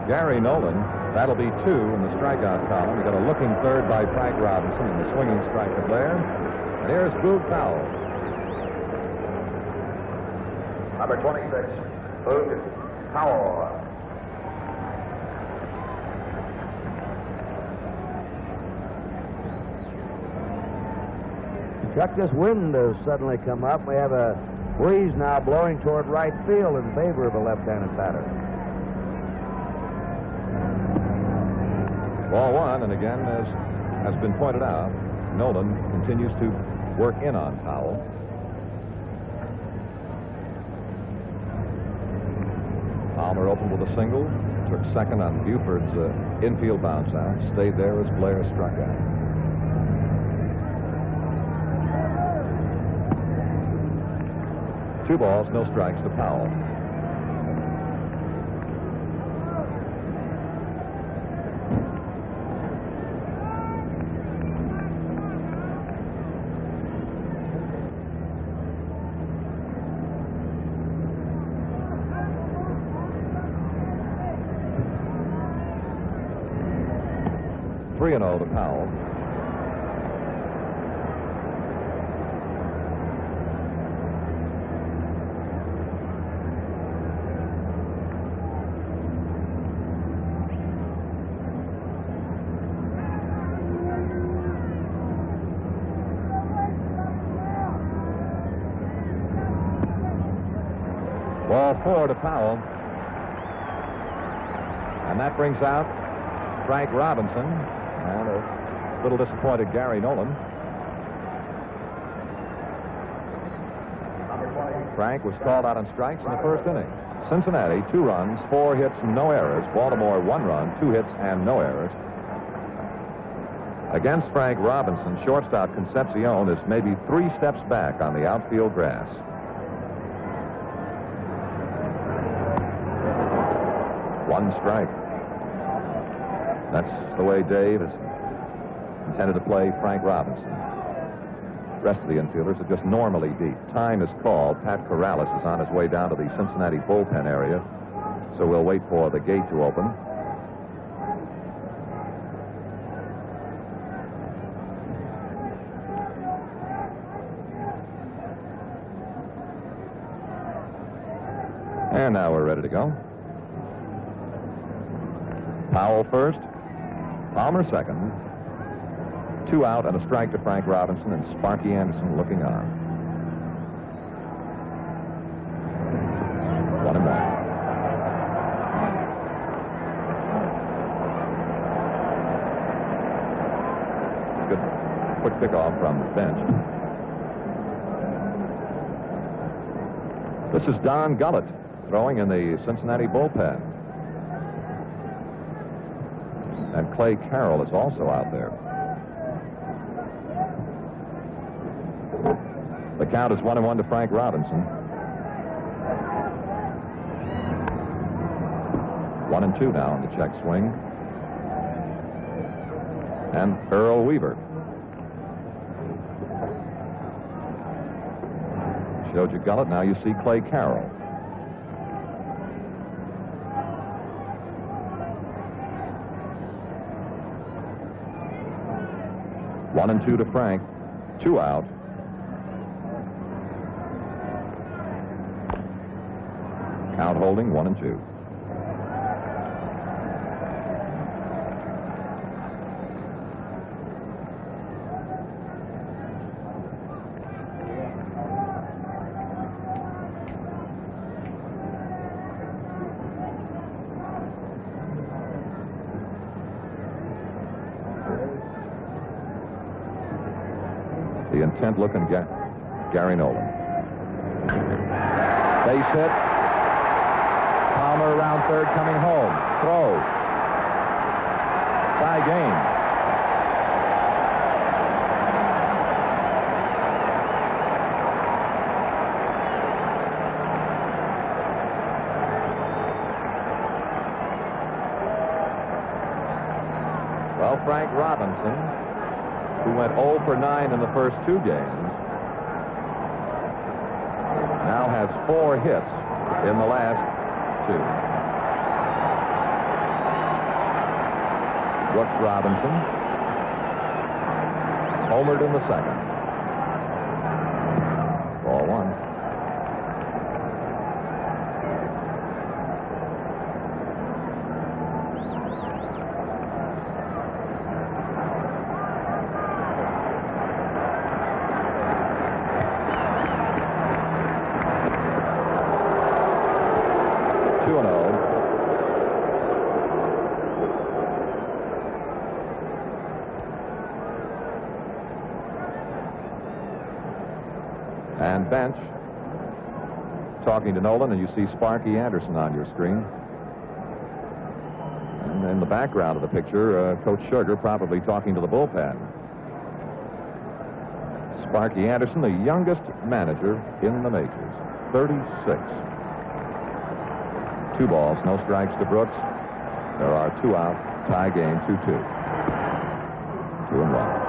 [SPEAKER 8] Gary Nolan. That'll be 2 in the strikeout column. We got a looking third by Frank Robinson and the swinging strike to Blair. And here's Boog Powell.
[SPEAKER 6] Number 26, Boog Powell.
[SPEAKER 7] Chuck, this wind has suddenly come up. We have a breeze now blowing toward right field in favor of a left-handed batter.
[SPEAKER 8] Ball 1, and again, as has been pointed out, Nolan continues to work in on Powell. Palmer opened with a single, took second on Buford's infield bounce out, stayed there as Blair struck out. 2 balls, no strikes to Powell. Three and 0 to Powell. Ball 4 to Powell. And that brings out Frank Robinson and a little disappointed Gary Nolan. Frank was called out on strikes in the first inning. Cincinnati, 2 runs, 4 hits, and no errors. Baltimore, 1 run, 2 hits, and no errors. Against Frank Robinson, shortstop Concepcion is maybe 3 steps back on the outfield grass. One strike. That's the way Dave has intended to play Frank Robinson. The rest of the infielders are just normally deep. Time is called. Pat Corrales is on his way down to the Cincinnati bullpen area, so we'll wait for the gate to open. And now we're ready to go. Powell first, Palmer second. 2 out and a strike to Frank Robinson, and Sparky Anderson looking on. 1-1. Good quick pickoff from the bench. This is Don Gullett throwing in the Cincinnati bullpen. And Clay Carroll is also out there. The count is 1-1 to Frank Robinson. 1-2 now on the check swing. And Earl Weaver. Showed you Gullett, now you see Clay Carroll. One and 2 to Frank. 2 out. Count holding 1-2. Intent looking Gary Nolan. Base hit, Baltimore around third, coming home. Throw. Tie game. Well, Frank Robinson, who went 0 for 9 in the first 2 games, now has 4 hits in the last 2. Brooks Robinson homered in the second. Ball 1. And bench, talking to Nolan, and you see Sparky Anderson on your screen. And in the background of the picture, Coach Sugar probably talking to the bullpen. Sparky Anderson, the youngest manager in the majors, 36. 2 balls, no strikes to Brooks. There are 2 out, tie game, 2-2. 2-1.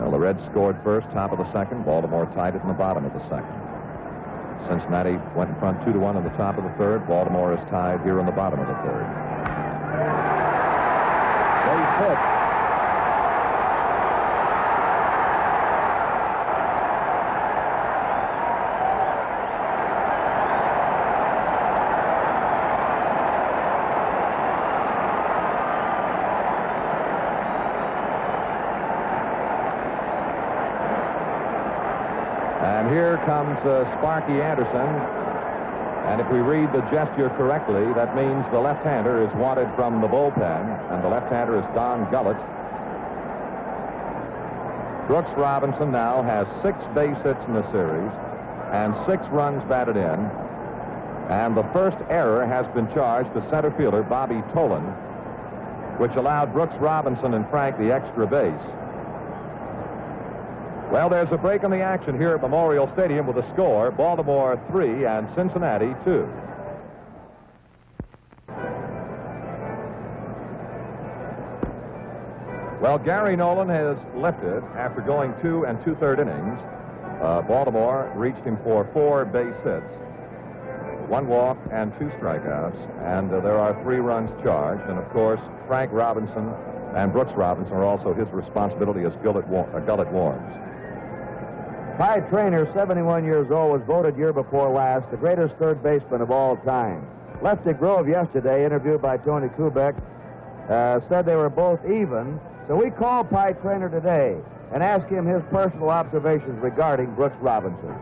[SPEAKER 8] The Reds scored first, top of the second. Baltimore tied it in the bottom of the second. Cincinnati went in front 2-1 in the top of the third. Baltimore is tied here in the bottom of the third. Base hit. And here comes Sparky Anderson. And if we read the gesture correctly, that means the left-hander is wanted from the bullpen, and the left-hander is Don Gullett. Brooks Robinson now has 6 base hits in the series and 6 runs batted in. And the first error has been charged to center fielder Bobby Tolan, which allowed Brooks Robinson and Frank the extra base. Well, there's a break in the action here at Memorial Stadium with a score, Baltimore 3 and Cincinnati 2. Well, Gary Nolan has lifted after going 2 2/3 innings. Baltimore reached him for 4 base hits, 1 walk and 2 strikeouts, and there are 3 runs charged. And of course, Frank Robinson and Brooks Robinson are also his responsibility as Gullett warms.
[SPEAKER 7] Ty Traynor, 71 years old, was voted year before last the greatest third baseman of all time. Lefty Grove yesterday, interviewed by Tony Kubek, said they were both even. So we called Ty Traynor today and asked him his personal observations regarding Brooks Robinson.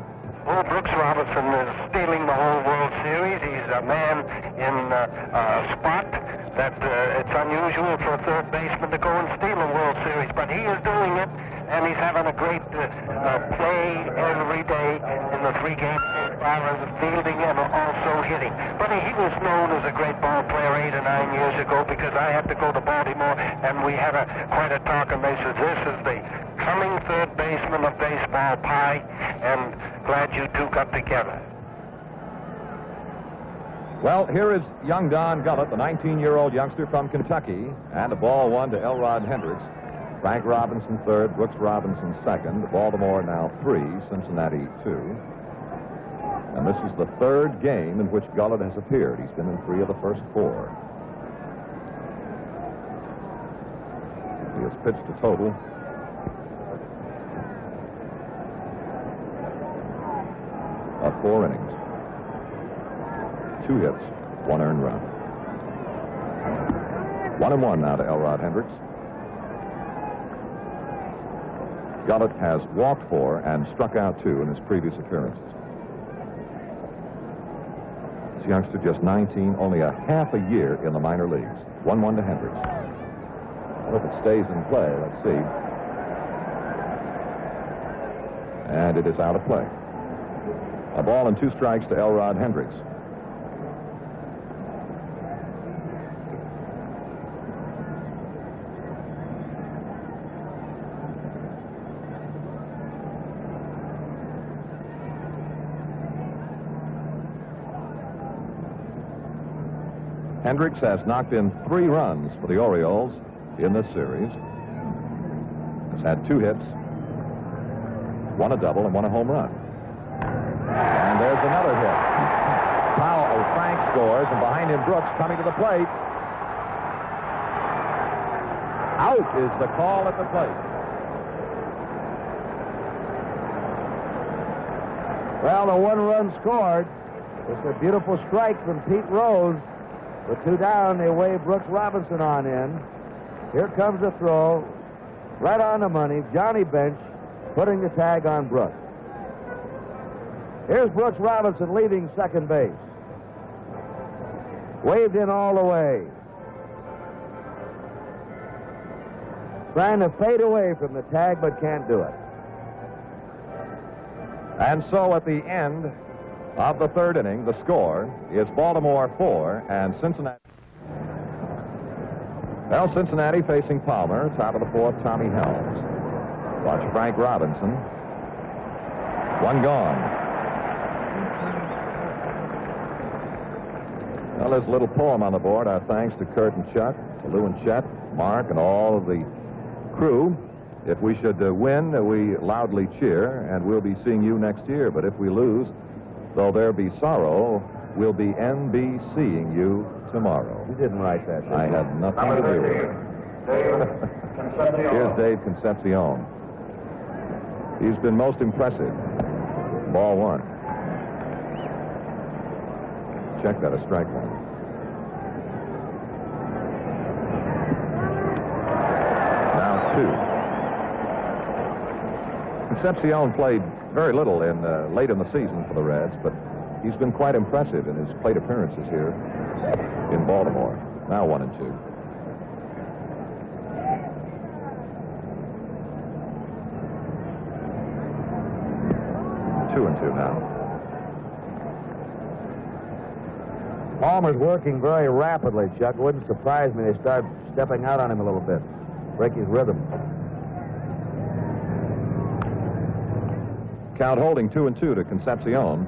[SPEAKER 9] Well, Brooks Robinson is stealing the whole World Series. He's a man in a spot that it's unusual for a third baseman to go and steal a World Series, but he is doing it, and he's having a great play every day in the 3 games so far as fielding and also hitting. But he was known as a great ball player 8 or 9 years ago, because I had to go to Baltimore, and we had quite a talk, and they said, this is the coming third baseman of baseball, Pie, and glad you two got together.
[SPEAKER 8] Well, here is young Don Gullett, the 19-year-old youngster from Kentucky, and a ball 1 to Elrod Hendricks. Frank Robinson third, Brooks Robinson second. Baltimore now 3, Cincinnati 2. And this is the 3rd game in which Gullett has appeared. He's been in 3 of the first 4. He has pitched a total of 4 innings. 2 hits, 1 earned run. 1-1 now to Elrod Hendricks. Gullett has walked 4 and struck out 2 in his previous appearances. This youngster, just 19, only a half a year in the minor leagues. 1-1 to Hendricks. Well, if it stays in play, let's see. And it is out of play. A ball and 2 strikes to Elrod Hendricks. Hendricks has knocked in 3 runs for the Orioles in this series. Has had 2 hits, 1 a double and 1 a home run. And there's another hit. Frank scores, and behind him Brooks coming to the plate. Out is the call at the plate.
[SPEAKER 7] Well, the 1 run scored. It's a beautiful strike from Pete Rose. With 2 down, they wave Brooks Robinson on in. Here comes the throw. Right on the money. Johnny Bench putting the tag on Brooks. Here's Brooks Robinson leaving second base. Waved in all the way. Trying to fade away from the tag, but can't do it.
[SPEAKER 8] And so at the end of the 3rd inning, the score is Baltimore 4 and Cincinnati. Well, Cincinnati facing Palmer. Top of the 4th, Tommy Helms. Watch Frank Robinson. 1 gone. Well, there's a little poem on the board. Our thanks to Kurt and Chuck, to Lou and Chet, Mark, and all of the crew. If we should win, we loudly cheer, and we'll be seeing you next year. But if we lose, though there be sorrow, we'll be NBCing you tomorrow.
[SPEAKER 7] You didn't write that, did you?
[SPEAKER 8] I had nothing to do with it. Here's Dave Concepcion. He's been most impressive. Ball 1. Check that, a strike 1. Now 2. Concepcion played very little late in the season for the Reds, but he's been quite impressive in his plate appearances here in Baltimore. Now 1 and 2. 2 and 2 now.
[SPEAKER 7] Palmer's working very rapidly, Chuck. It wouldn't surprise me they start stepping out on him a little bit. Break his rhythm.
[SPEAKER 8] Count holding 2 and 2 to Concepcion.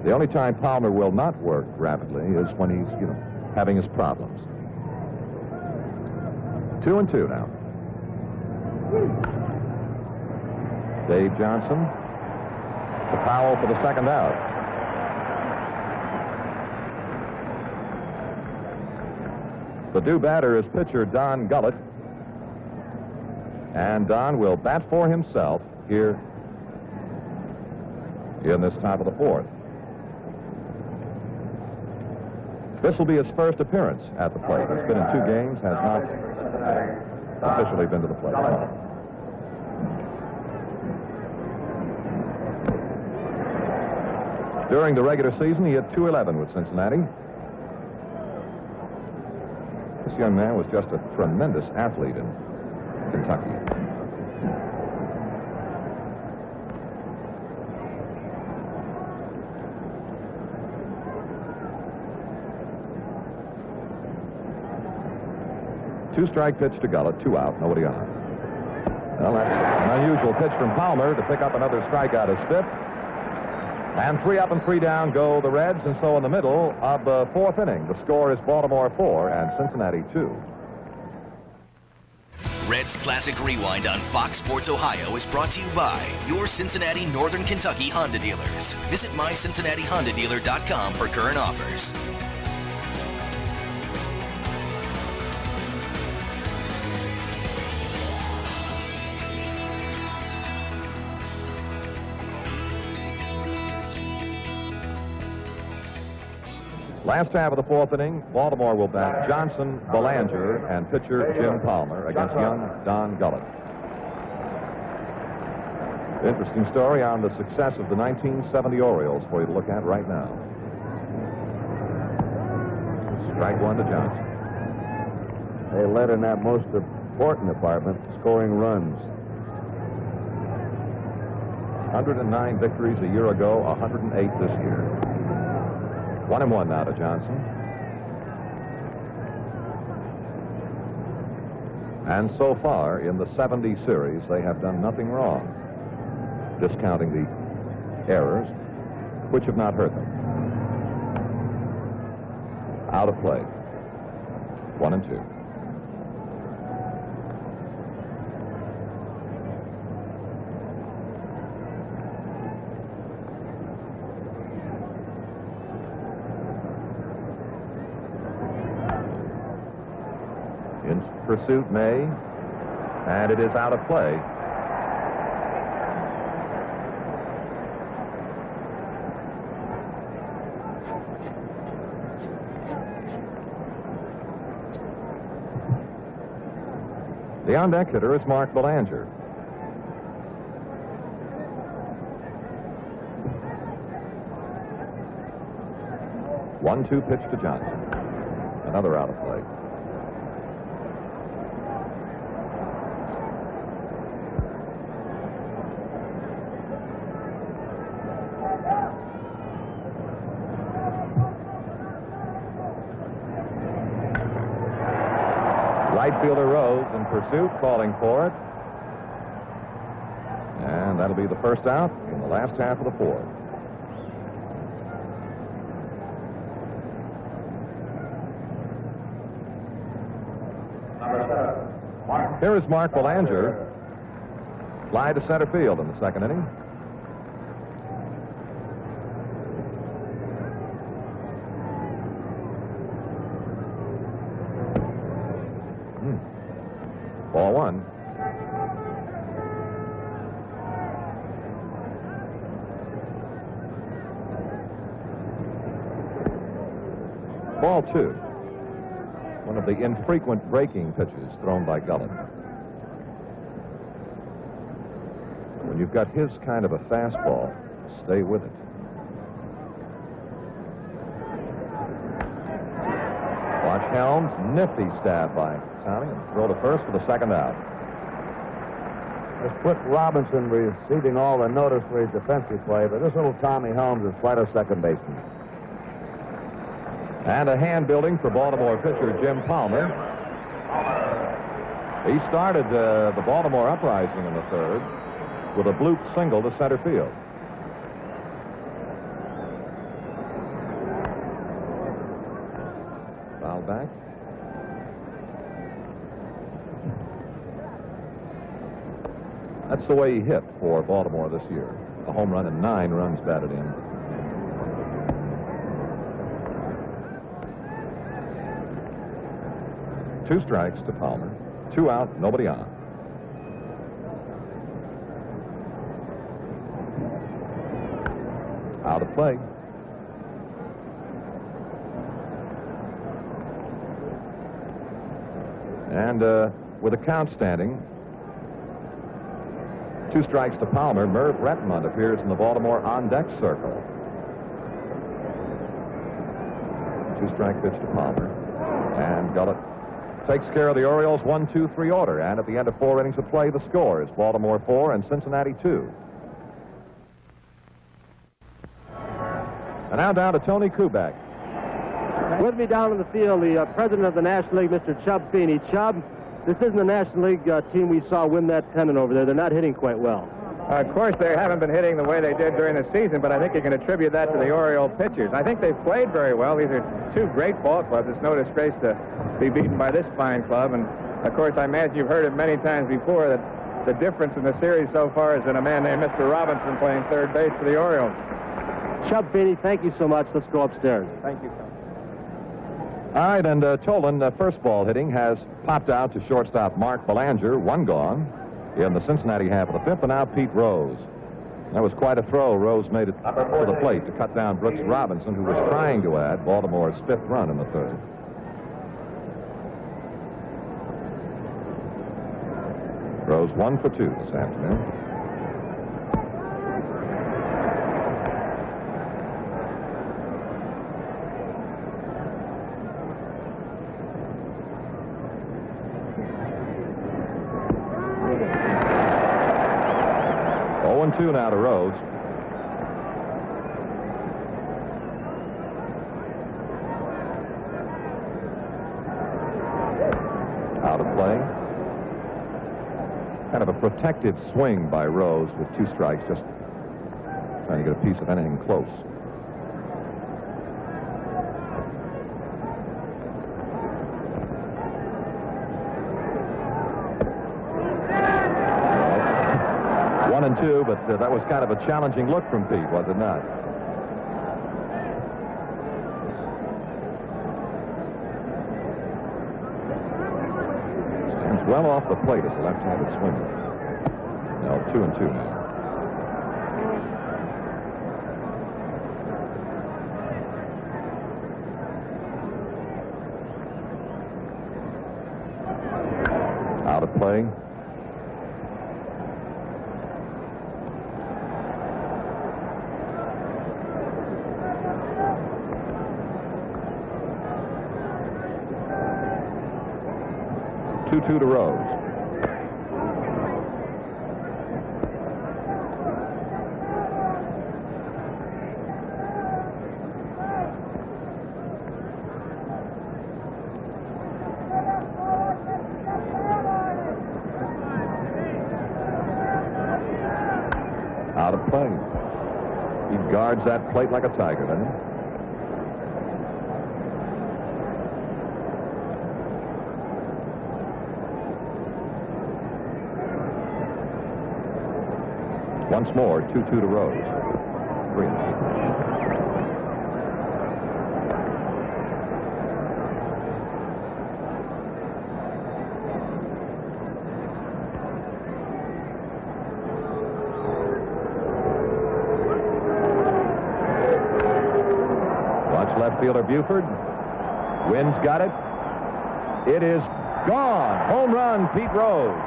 [SPEAKER 8] The only time Palmer will not work rapidly is when he's, having his problems. 2 and 2 now. Dave Johnson. The Powell for the 2nd out. The due batter is pitcher Don Gullett. And Don will bat for himself here in this top of the 4th. This will be his first appearance at the plate. He's been in 2 games, has not officially been to the plate. During the regular season, he hit .211 with Cincinnati. This young man was just a tremendous athlete in Kentucky. Two-strike pitch to Gullett, 2 out, nobody on. Well, that's an unusual pitch from Palmer to pick up another strikeout as 5th. And 3 up and 3 down go the Reds, and so in the middle of the 4th inning, the score is Baltimore 4 and Cincinnati 2.
[SPEAKER 4] Reds Classic Rewind on Fox Sports Ohio is brought to you by your Cincinnati Northern Kentucky Honda dealers. Visit mycincinnatihondadealer.com for current offers.
[SPEAKER 8] Last half of the 4th inning, Baltimore will bat Johnson, Belanger, and pitcher Jim Palmer against young Don Gullett. Interesting story on the success of the 1970 Orioles for you to look at right now. Strike one to Johnson.
[SPEAKER 7] They led in that most important department, scoring runs.
[SPEAKER 8] 109 victories a year ago, 108 this year. 1-1 now to Johnson. And so far in the 70 series, they have done nothing wrong, discounting the errors, which have not hurt them. Out of play. 1-2. In pursuit, May, and it is out of play. The on-deck hitter is Mark Belanger. One-two pitch to Johnson. Another out of play. Right fielder Rose in pursuit, calling for it. And that'll be the first out in the last half of the fourth. Here is Mark Belanger. Fly to center field in the second inning. Ball one. Ball two. One of the infrequent breaking pitches thrown by Gullett. When you've got his kind of a fastball, stay with it. Watch Helms, nifty stab by Tommy, and throw to first for the second out.
[SPEAKER 7] This put Robinson receiving all the notice for his defensive play, but this little Tommy Helms is quite a second baseman.
[SPEAKER 8] And a hand building for Baltimore pitcher Jim Palmer. He started the Baltimore uprising in the third with a bloop single to center field. Foul back. That's the way he hit for Baltimore this year. A home run and 9 runs batted in. Two strikes to Palmer. 2 out, nobody on. Out of play. And with a count standing, 2 strikes to Palmer, Merv Retmund appears in the Baltimore on-deck circle. 2-strike pitch to Palmer. And Gullett takes care of the Orioles 1-2-3 order. And at the end of 4 innings of play, the score is Baltimore 4 and Cincinnati 2. And now down to Tony Kubek.
[SPEAKER 10] With me down in the field, the president of the National League, Mr. Chub Feeney. Chub, this isn't the National League team we saw win that pennant over there. They're not hitting quite well.
[SPEAKER 11] Of course, they haven't been hitting the way they did during the season, but I think you can attribute that to the Oriole pitchers. I think they've played very well. These are 2 great ball clubs. It's no disgrace to be beaten by this fine club. And, of course, I imagine you've heard it many times before that the difference in the series so far has been a man named Mr. Robinson playing third base for the Orioles.
[SPEAKER 10] Chub Feeney, thank you so much. Let's go upstairs.
[SPEAKER 11] Thank you.
[SPEAKER 8] All right, and Tolan, first ball hitting, has popped out to shortstop Mark Belanger, 1 gone in the Cincinnati half of the 5th, and now Pete Rose. That was quite a throw. Rose made it to the plate to cut down Brooks Robinson, who was trying to add Baltimore's 5th run in the 3rd. Rose 1 for 2 this afternoon. 0-2 now to Rose. Out of play. Kind of a protective swing by Rose with 2 strikes, just trying to get a piece of anything close. Well, 1-2, but that was kind of a challenging look from Pete, was it not? Well off the plate as a left-handed swimmer. No, 2-2 now. Out of play. To Rose. Out of play. He guards that plate like a tiger, doesn't he? Once more, 2-2 to Rose. 3-2. Watch left fielder Buford. Wynn's got it. It is gone. Home run, Pete Rose.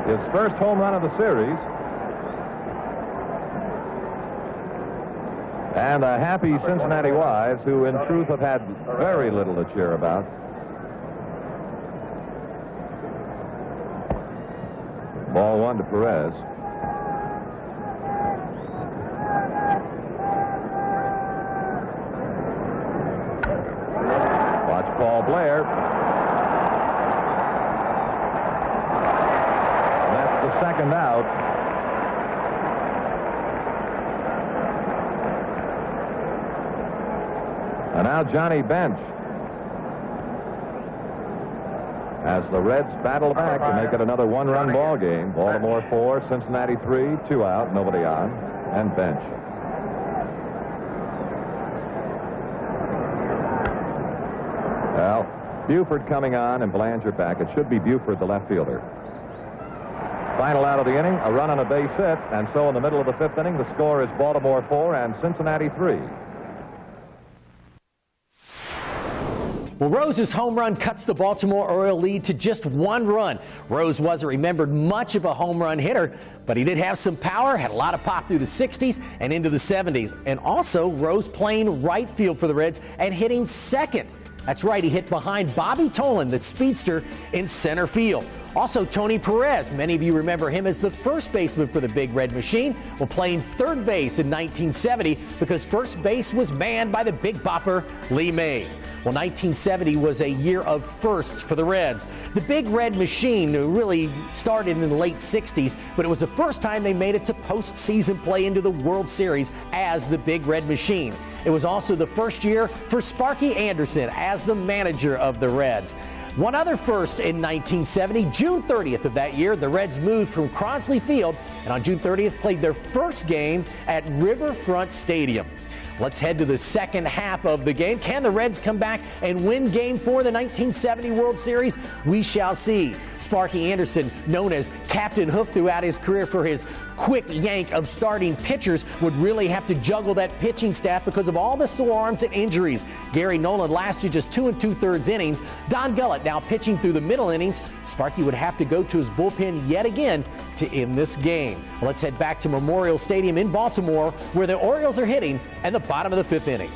[SPEAKER 8] His first home run of the series. And the happy Cincinnati wives, who in truth have had very little to cheer about. Ball 1 to Perez. Watch Paul Blair. Second out. And now Johnny Bench, as the Reds battle back to make it another 1-run ball game. Baltimore 4, Cincinnati 3, 2 out, nobody on, and Bench. Well, Buford coming on and Belanger back. It should be Buford, the left fielder. Final out of the inning, a run on a base hit, and so in the middle of the 5th inning, the score is Baltimore 4 and Cincinnati 3.
[SPEAKER 5] Well, Rose's home run cuts the Baltimore Orioles lead to just 1 run. Rose wasn't remembered much of a home run hitter, but he did have some power, had a lot of pop through the 60s and into the 70s. And also, Rose playing right field for the Reds and hitting second. That's right, he hit behind Bobby Tolan, the speedster, in center field. Also, Tony Perez, many of you remember him as the first baseman for the Big Red Machine, while playing third base in 1970 because first base was manned by the Big Bopper Lee May. Well, 1970 was a year of firsts for the Reds. The Big Red Machine really started in the late 60s, but it was the first time they made it to postseason play into the World Series as the Big Red Machine. It was also the first year for Sparky Anderson as the manager of the Reds. One other first in 1970, June 30th of that year, the Reds moved from Crosley Field and on June 30th played their first game at Riverfront Stadium. Let's head to the second half of the game. Can the Reds come back and win Game 4 of the 1970 World Series? We shall see. Sparky Anderson, known as Captain Hook throughout his career for his quick yank of starting pitchers, would really have to juggle that pitching staff because of all the sore arms and injuries. Gary Nolan last year just 2 2/3 innings. Don Gullett now pitching through the middle innings. Sparky would have to go to his bullpen yet again to end this game. Let's head back to Memorial Stadium in Baltimore, where the Orioles are hitting in the bottom of the 5th inning.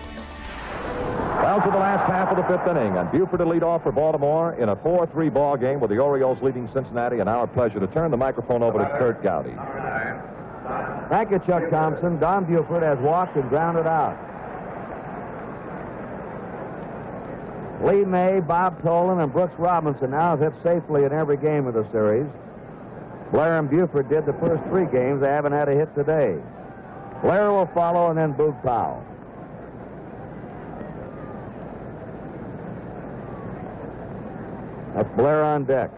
[SPEAKER 8] Well, to the last half of the fifth inning, and Buford to lead off for Baltimore in a 4-3 ball game with the Orioles leading Cincinnati. And our pleasure to turn the microphone over to Kurt Gowdy.
[SPEAKER 7] Thank you, Chuck Thompson. Don Buford has walked and grounded out. Lee May, Bob Tolan, and Brooks Robinson now have hit safely in every game of the series. Blair and Buford did the first 3 games. They haven't had a hit today. Blair will follow, and then Boog Powell. That's Blair on deck.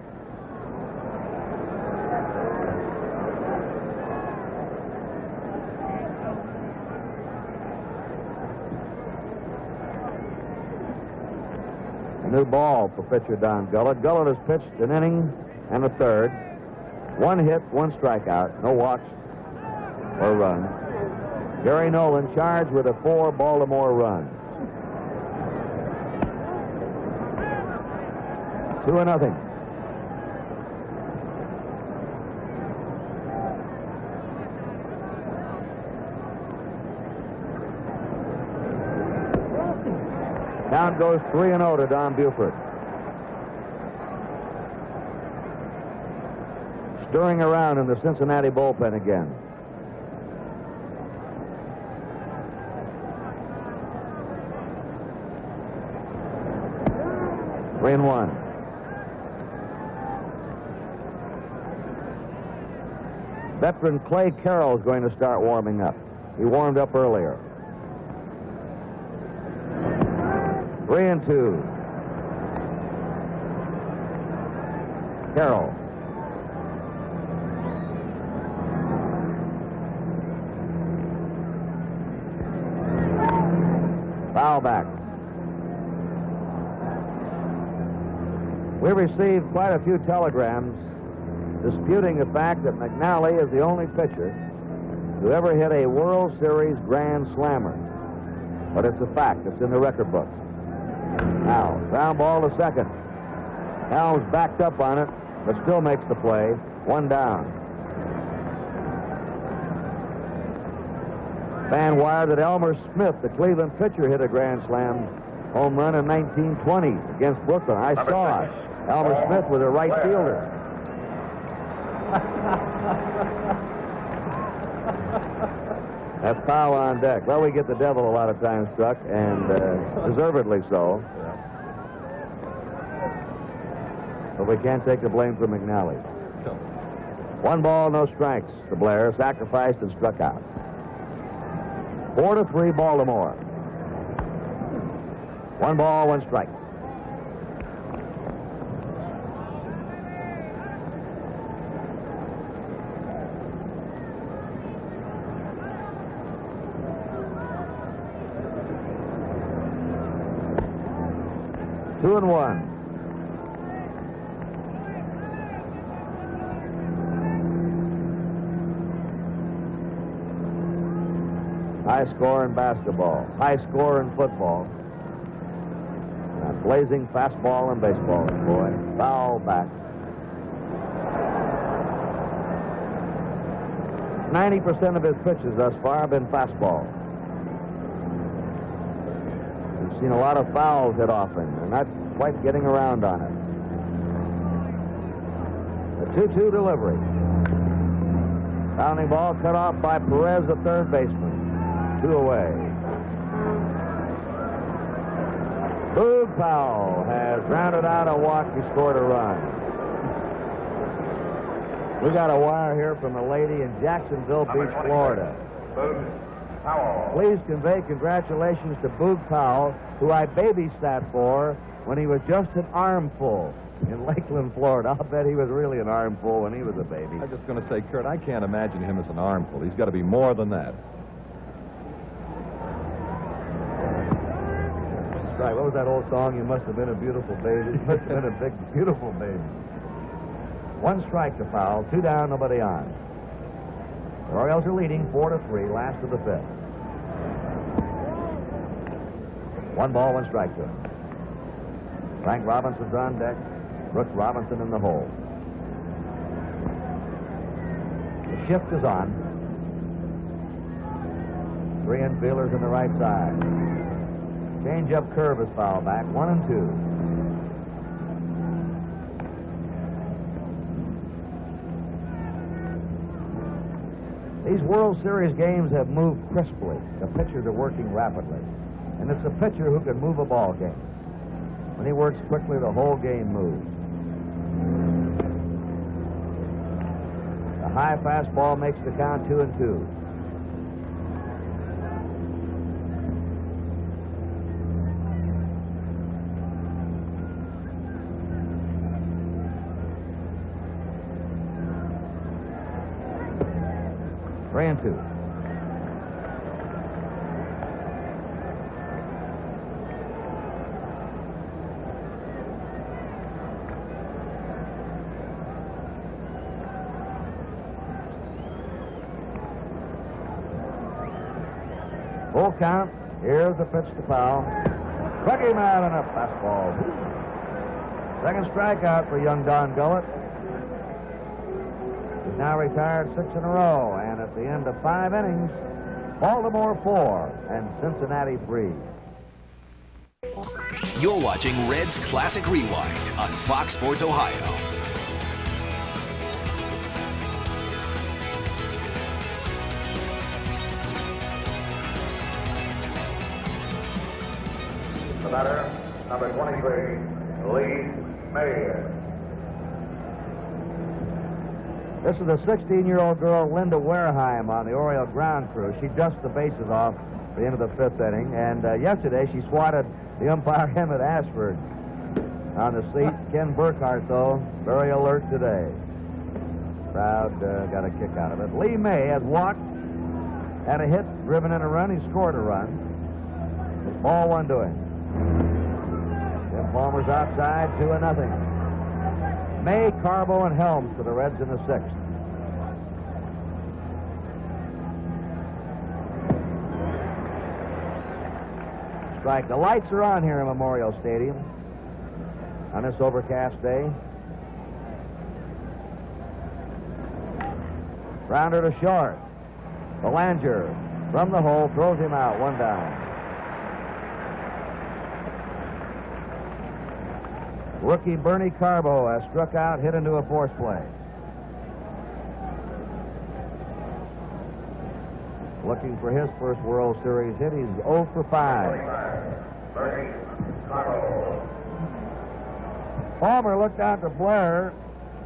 [SPEAKER 7] A new ball for pitcher Don Gullett. Gullett has pitched an inning and a third. 1 hit, 1 strikeout, no walks or runs. Gary Nolan charged with a 4 Baltimore run. 2-0. Count goes 3-0 to Don Buford. Stirring around in the Cincinnati bullpen again. Three and one. Veteran Clay Carroll is going to start warming up. He warmed up earlier. 3-2. Carroll. Foul back. We received quite a few telegrams disputing the fact that McNally is the only pitcher to ever hit a World Series grand slammer. But it's a fact. It's in the record book. Now, ground ball to second. Al's backed up on it, but still makes the play. 1 down. Fan wire that Elmer Smith, the Cleveland pitcher, hit a grand slam home run in 1920 against Brooklyn. I saw it. Elmer Smith was a right fielder. That's Powell on deck. Well, we get the devil a lot of times, Chuck, and deservedly so. But we can't take the blame for McNally. 1 ball, no strikes to Blair. Sacrificed and struck out. 4-3 Baltimore. 1 ball, 1 strike. Two and one. High score in basketball. High score in football. And a blazing fastball in baseball, boy. Foul back. 90% of his pitches thus far have been fastball. We've seen a lot of fouls hit off him. They're not quite getting around on it. The 2-2 delivery. Pounding ball cut off by Perez, the third baseman. 2 away. Boog Powell has rounded out a walk. He scored a run. We got a wire here from a lady in Jacksonville Beach, Florida. Please convey congratulations to Boog Powell, who I babysat for when he was just an armful in Lakeland, Florida. I'll bet he was really an armful when he was a baby.
[SPEAKER 8] I was just going to say, Kurt, I can't imagine him as an armful. He's got to be more than that.
[SPEAKER 7] Right, what was that old song? You must have been a beautiful baby. You must have been a big, beautiful baby. 1 strike to Powell, 2 down, nobody on. The Orioles are leading 4-3, last of the 5th. 1 ball, 1 strike to him. Frank Robinson's on deck. Brooks Robinson in the hole. The shift is on. 3 infielders on the right side. Change-up curve is foul back. 1-2. These World Series games have moved crisply. The pitchers are working rapidly. And it's the pitcher who can move a ball game. When he works quickly, the whole game moves. The high fastball makes the count 2-2. Three and two. Full count. Here's the pitch to foul. Struck him out on a fastball. Second strikeout for young Don Gullett. He's now retired 6 in a row, and at the end of 5 innings, Baltimore 4 and Cincinnati 3.
[SPEAKER 4] You're watching Reds Classic Rewind on Fox Sports Ohio.
[SPEAKER 6] The batter, number 23, Lee May.
[SPEAKER 7] This is a 16-year-old girl, Linda Wareheim, on the Oriole ground crew. She dusts the bases off at the end of the 5th inning, and yesterday she swatted the umpire Emmett Ashford on the seat. Ken Burkhart, though, very alert today. Crowd got a kick out of it. Lee May has walked, had a hit, driven in a run. He scored a run. It's ball 1 to him. Jim Palmer's outside, 2-0. May, Carbo, and Helms for the Reds in the 6th. Strike. The lights are on here in Memorial Stadium on this overcast day. Rounder to short. Belanger from the hole throws him out. 1 down. Rookie Bernie Carbo has struck out, hit into a force play. Looking for his first World Series hit. He's 0 for 5.
[SPEAKER 6] Bernie Carbo.
[SPEAKER 7] Palmer looked out to Blair,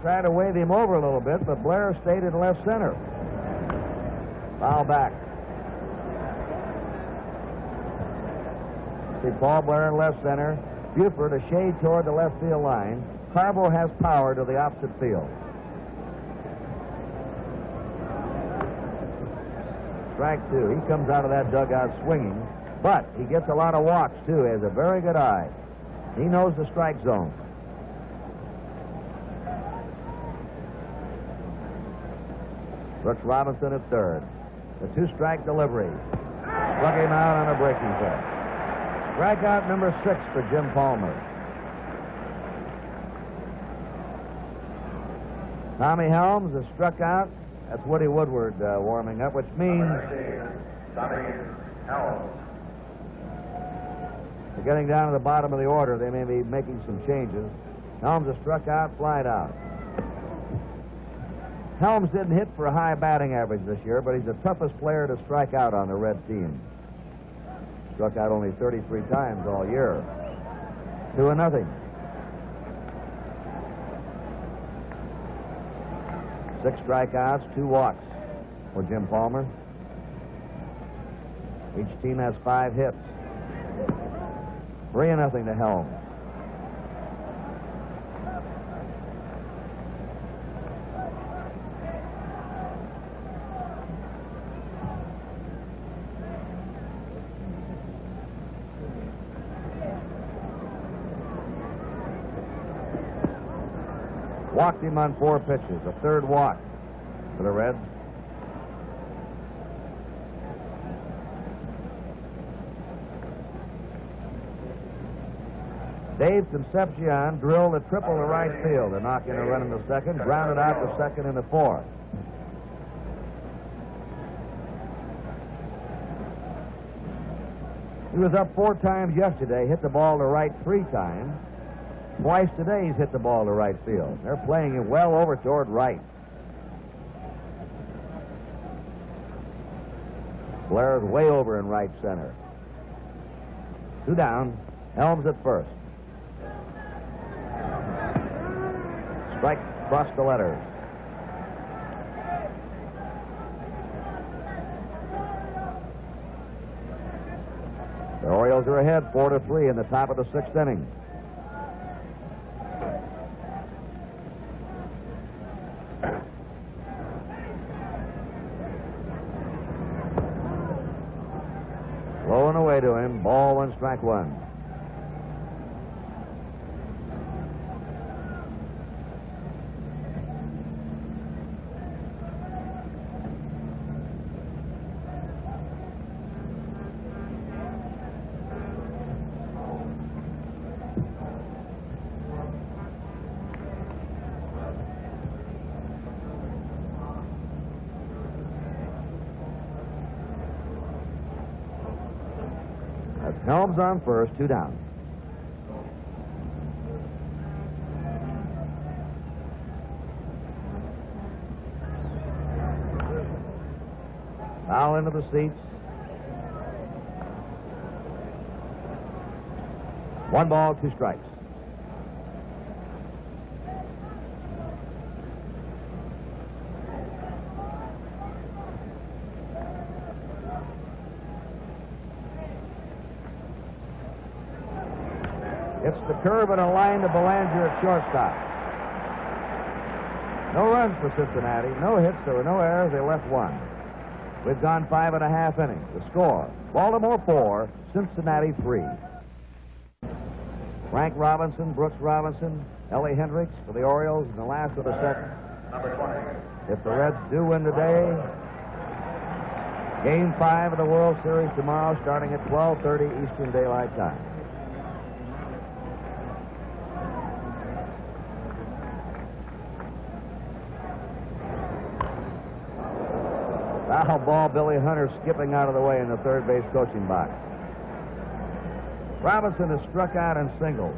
[SPEAKER 7] tried to wave him over a little bit, but Blair stayed in left center. Foul back. See Paul Blair in left center. Buford a shade toward the left field line. Carbo has power to the opposite field. Strike 2. He comes out of that dugout swinging, but he gets a lot of walks, too. He has a very good eye. He knows the strike zone. Brooks Robinson at third. The 2-strike delivery. Struck him out on a breaking pitch. Strikeout number 6 for Jim Palmer. Tommy Helms is struck out. That's Woody Woodward warming up, which means
[SPEAKER 6] Tommy Helms.
[SPEAKER 7] they're getting down to the bottom of the order. They may be making some changes. Helms is struck out, flied out. Helms didn't hit for a high batting average this year, but he's the toughest player to strike out on the Red team. Struck out only 33 times all year. 2-0. 6 strikeouts, 2 walks for Jim Palmer. Each team has 5 hits. 3-0 to Helms. Walked him on 4 pitches, a 3rd walk for the Reds. Dave Concepcion drilled a triple to right field to knock in a run in the 2nd, grounded out the 2nd in the 4th. He was up 4 times yesterday, hit the ball to right 3 times. Twice today he's hit the ball to right field. They're playing it well over toward right. Blair's way over in right center. 2 down. Helms at first. Strike across the letters. The Orioles are ahead 4-3 in the top of the 6th inning. Low and away to him. Ball 1, strike 1. Helms on first, 2 down. Foul into the seats. 1 ball, 2 strikes. It's the curve and a line to Belanger at shortstop. No runs for Cincinnati. No hits. There were no errors. They left 1. We've gone 5.5 innings. The score, Baltimore 4, Cincinnati 3. Frank Robinson, Brooks Robinson, Ellie Hendricks for the Orioles in the last of the 2nd.
[SPEAKER 8] Number 20.
[SPEAKER 7] If the Reds do win today, Game 5 of the World Series tomorrow starting at 12:30 Eastern Daylight Time. Foul ball, Billy Hunter skipping out of the way in the third base coaching box. Robinson has struck out and singled.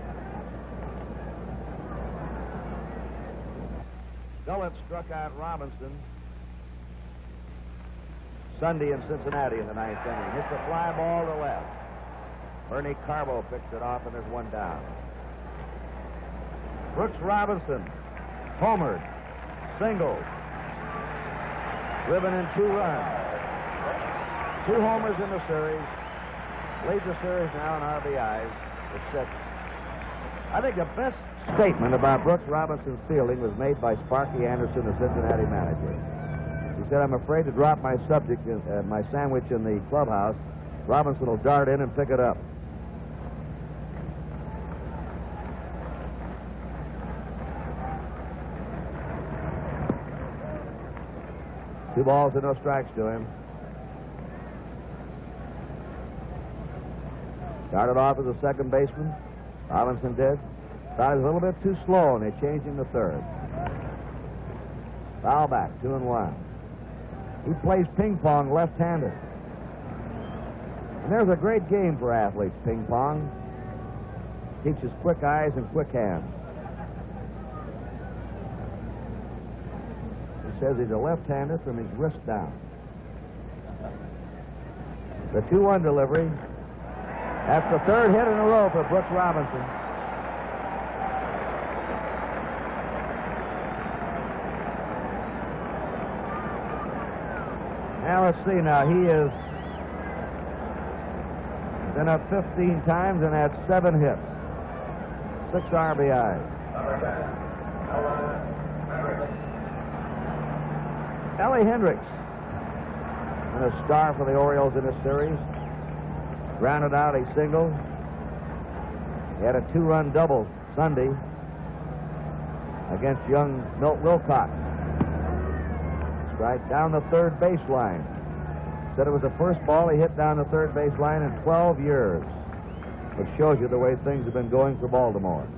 [SPEAKER 7] Gullett struck out Robinson Sunday in Cincinnati in the 9th inning. Hits a fly ball to left. Bernie Carbo picks it off, and there's 1 down. Brooks Robinson homered, singled, driven in 2 runs. 2 homers in the series. Leads the series now in RBIs at 6. I think the best statement about Brooks Robinson's fielding was made by Sparky Anderson, the Cincinnati manager. He said, "I'm afraid to drop my my sandwich in the clubhouse. Robinson will dart in and pick it up." Two balls and no strikes to him. Started off as a second baseman. Robinson did. Thought he was a little bit too slow, and they changed him to third. Foul back, 2-1. He plays ping pong left-handed. And there's a great game for athletes, ping pong. Teaches quick eyes and quick hands. He says he's a left-hander from his wrist down. The 2-1 delivery. That's the third hit in a row for Brooks Robinson. Now let's see now. He has been up 15 times and had 7 hits. 6 RBIs. Ellie Hendricks, been a star for the Orioles in this series. Grounded out a single. He had a 2-run double Sunday against young Milt Wilcox. Strike down the third baseline. Said it was the first ball he hit down the third baseline in 12 years. Which shows you the way things have been going for Baltimore. In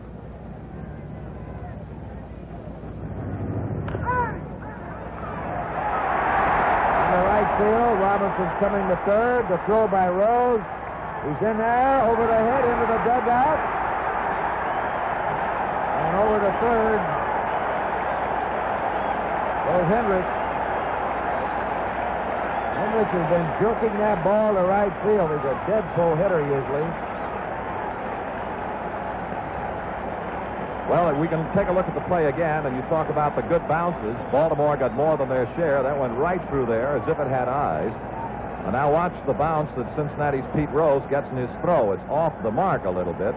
[SPEAKER 7] the right field, Robinson's coming to third. The throw by Rose. He's in there, over the head, into the dugout. And over to third goes Hendricks. Hendricks has been jerking that ball to right field. He's a dead pull hitter usually.
[SPEAKER 8] Well, we can take a look at the play again, and you talk about the good bounces. Baltimore got more than their share. That went right through there as if it had eyes. And now watch the bounce that Cincinnati's Pete Rose gets in his throw. It's off the mark a little bit,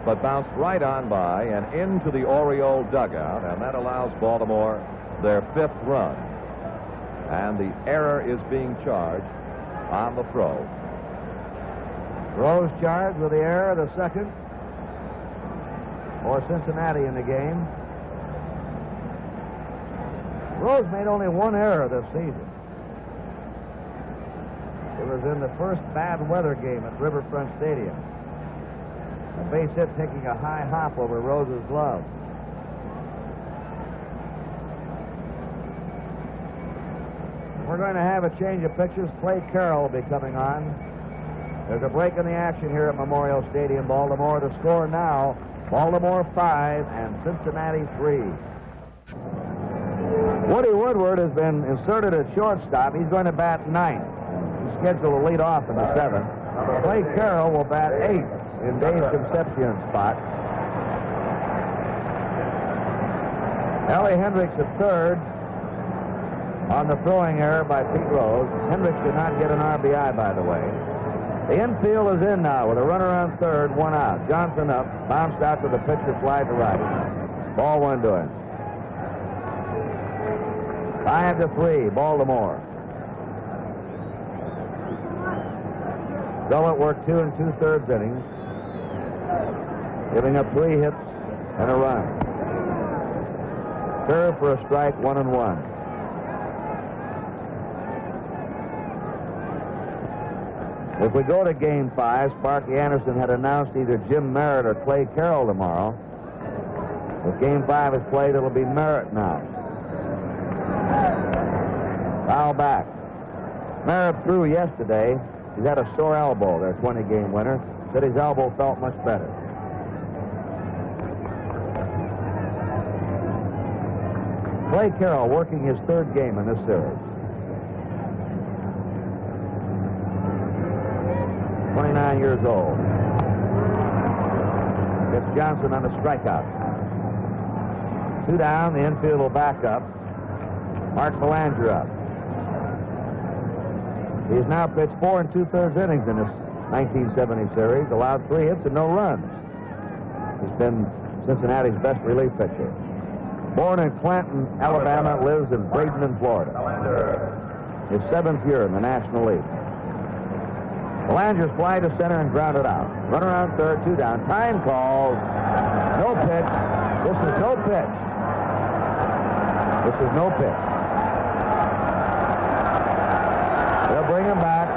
[SPEAKER 8] but bounced right on by and into the Oriole dugout, and that allows Baltimore their 5th run. And the error is being charged on the throw.
[SPEAKER 7] Rose charged with the error, the second for Cincinnati in the game. Rose made only one error this season. It was in the first bad weather game at Riverfront Stadium. A base hit taking a high hop over Rose's glove. We're going to have a change of pitches. Clay Carroll will be coming on. There's a break in the action here at Memorial Stadium, Baltimore. The score now, Baltimore 5 and Cincinnati 3. Woody Woodward has been inserted at shortstop. He's going to bat 9th. He's scheduled to lead off in the 7th. Clay Carroll will bat 8th in Dave Concepcion's spot. Ellie Hendricks at third on the throwing error by Pete Rose. Hendricks did not get an RBI, by the way. The infield is in now with a runner on third, 1 out. Johnson up, bounced out to the pitcher, fly to right. Ball 1 to him. 5-3, Baltimore. Gullett worked 2 2/3 innings, giving up 3 hits and a run. Curve for a strike, 1-1. If we go to Game 5, Sparky Anderson had announced either Jim Merritt or Clay Carroll tomorrow. If Game 5 is played, it'll be Merritt now. Foul back. Merritt threw yesterday. He's had a sore elbow, their 20-game winner. Said his elbow felt much better. Clay Carroll working his 3rd game in this series. 29 years old. Gets Johnson on a strikeout. 2 down, the infield will back up. Mark Belanger up. He's now pitched 4 2/3 innings in this 1970 series, allowed 3 hits and no runs. He's been Cincinnati's best relief pitcher. Born in Clanton, Alabama, lives in Bradenton, Florida. His 7th year in the National League. Belanger's fly to center and grounded out. Runner on third, 2 down. Time called. No pitch. This is no pitch. This is no pitch. They'll bring him back.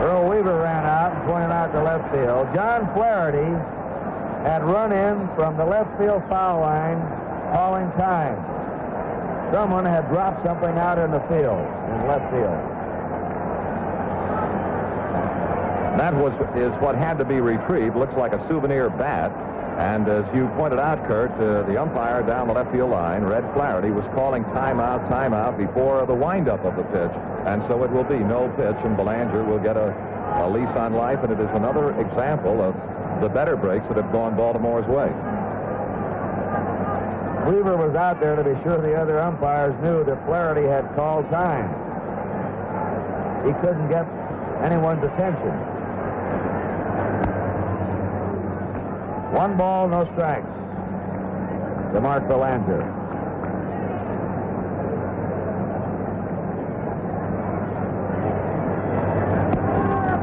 [SPEAKER 7] Earl Weaver ran out and pointed out to left field. John Flaherty had run in from the left field foul line, calling time. Someone had dropped something out in the field, in left field.
[SPEAKER 8] That is what had to be retrieved. Looks like a souvenir bat. And as you pointed out, Kurt, the umpire down the left field line, Red Flaherty, was calling timeout before the windup of the pitch. And so it will be no pitch, and Belanger will get a lease on life. And it is another example of the better breaks that have gone Baltimore's way.
[SPEAKER 7] Weaver was out there to be sure the other umpires knew that Flaherty had called time. He couldn't get anyone's attention. 1 ball, no strikes to Mark Belanger.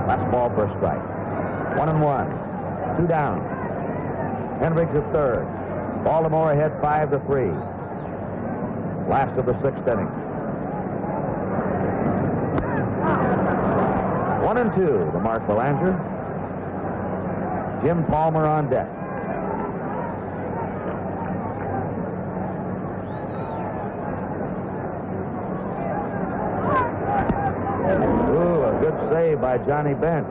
[SPEAKER 7] Last ball for a strike. 1-1. 2 down. Hendricks at third. Baltimore ahead 5-3. Last of the 6th inning. 1-2 to Mark Belanger. Jim Palmer on deck. Ooh, a good save save by Johnny Bench.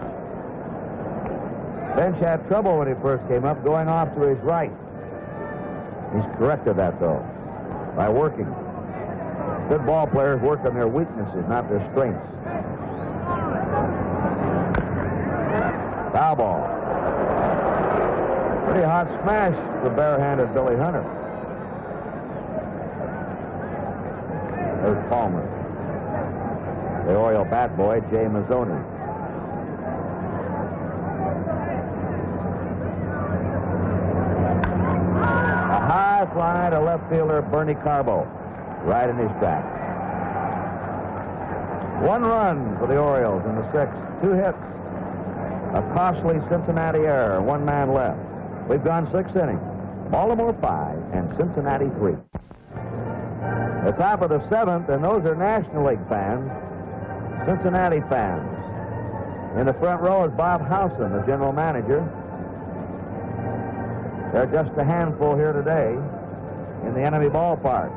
[SPEAKER 7] Bench had trouble when he first came up, going off to his right. He's corrected that, though, by working. Good ball players work on their weaknesses, not their strengths. Foul ball. Pretty hot smash for barehanded Billy Hunter. There's Palmer. The Oriole bat boy, Jay Mazzoni. A high fly to left fielder Bernie Carbo, right in his track. 1 run for the Orioles in the 6th. 2 hits. A costly Cincinnati error. 1 man left. We've gone 6 innings. Baltimore 5 and Cincinnati 3. The top of the 7th, and those are National League fans, Cincinnati fans. In the front row is Bob Howson, the general manager. They're just a handful here today in the enemy ballpark.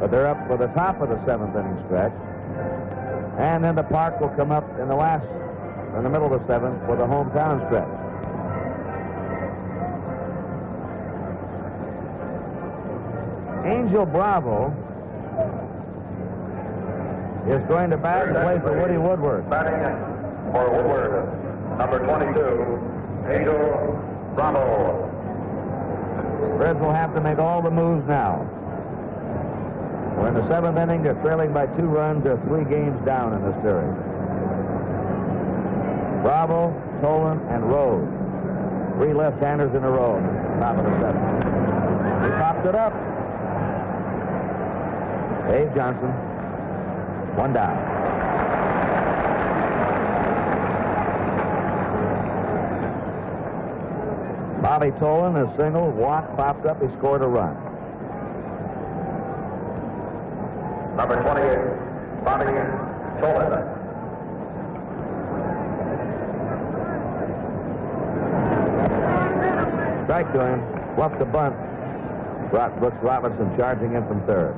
[SPEAKER 7] But they're up for the top of the 7th inning stretch. And then the park will come up in the middle of the 7th for the hometown stretch. Angel Bravo is going to bat in place of Woody Woodward.
[SPEAKER 6] Batting for Woodward, number 22, Angel Bravo.
[SPEAKER 7] Reds will have to make all the moves now. We're in the 7th inning. They're trailing by 2 runs. They're 3 games down in this series. Bravo, Tolan, and Rose. 3 left-handers in a row. Top of the 7th. He popped it up. Dave Johnson. 1 down. Bobby Tolan, a single. Watt popped up. He scored a run.
[SPEAKER 6] Number 28, Bobby Tolan.
[SPEAKER 7] Strike to him. Bluffed the bunt. Brought Brooks Robinson charging in from 3rd.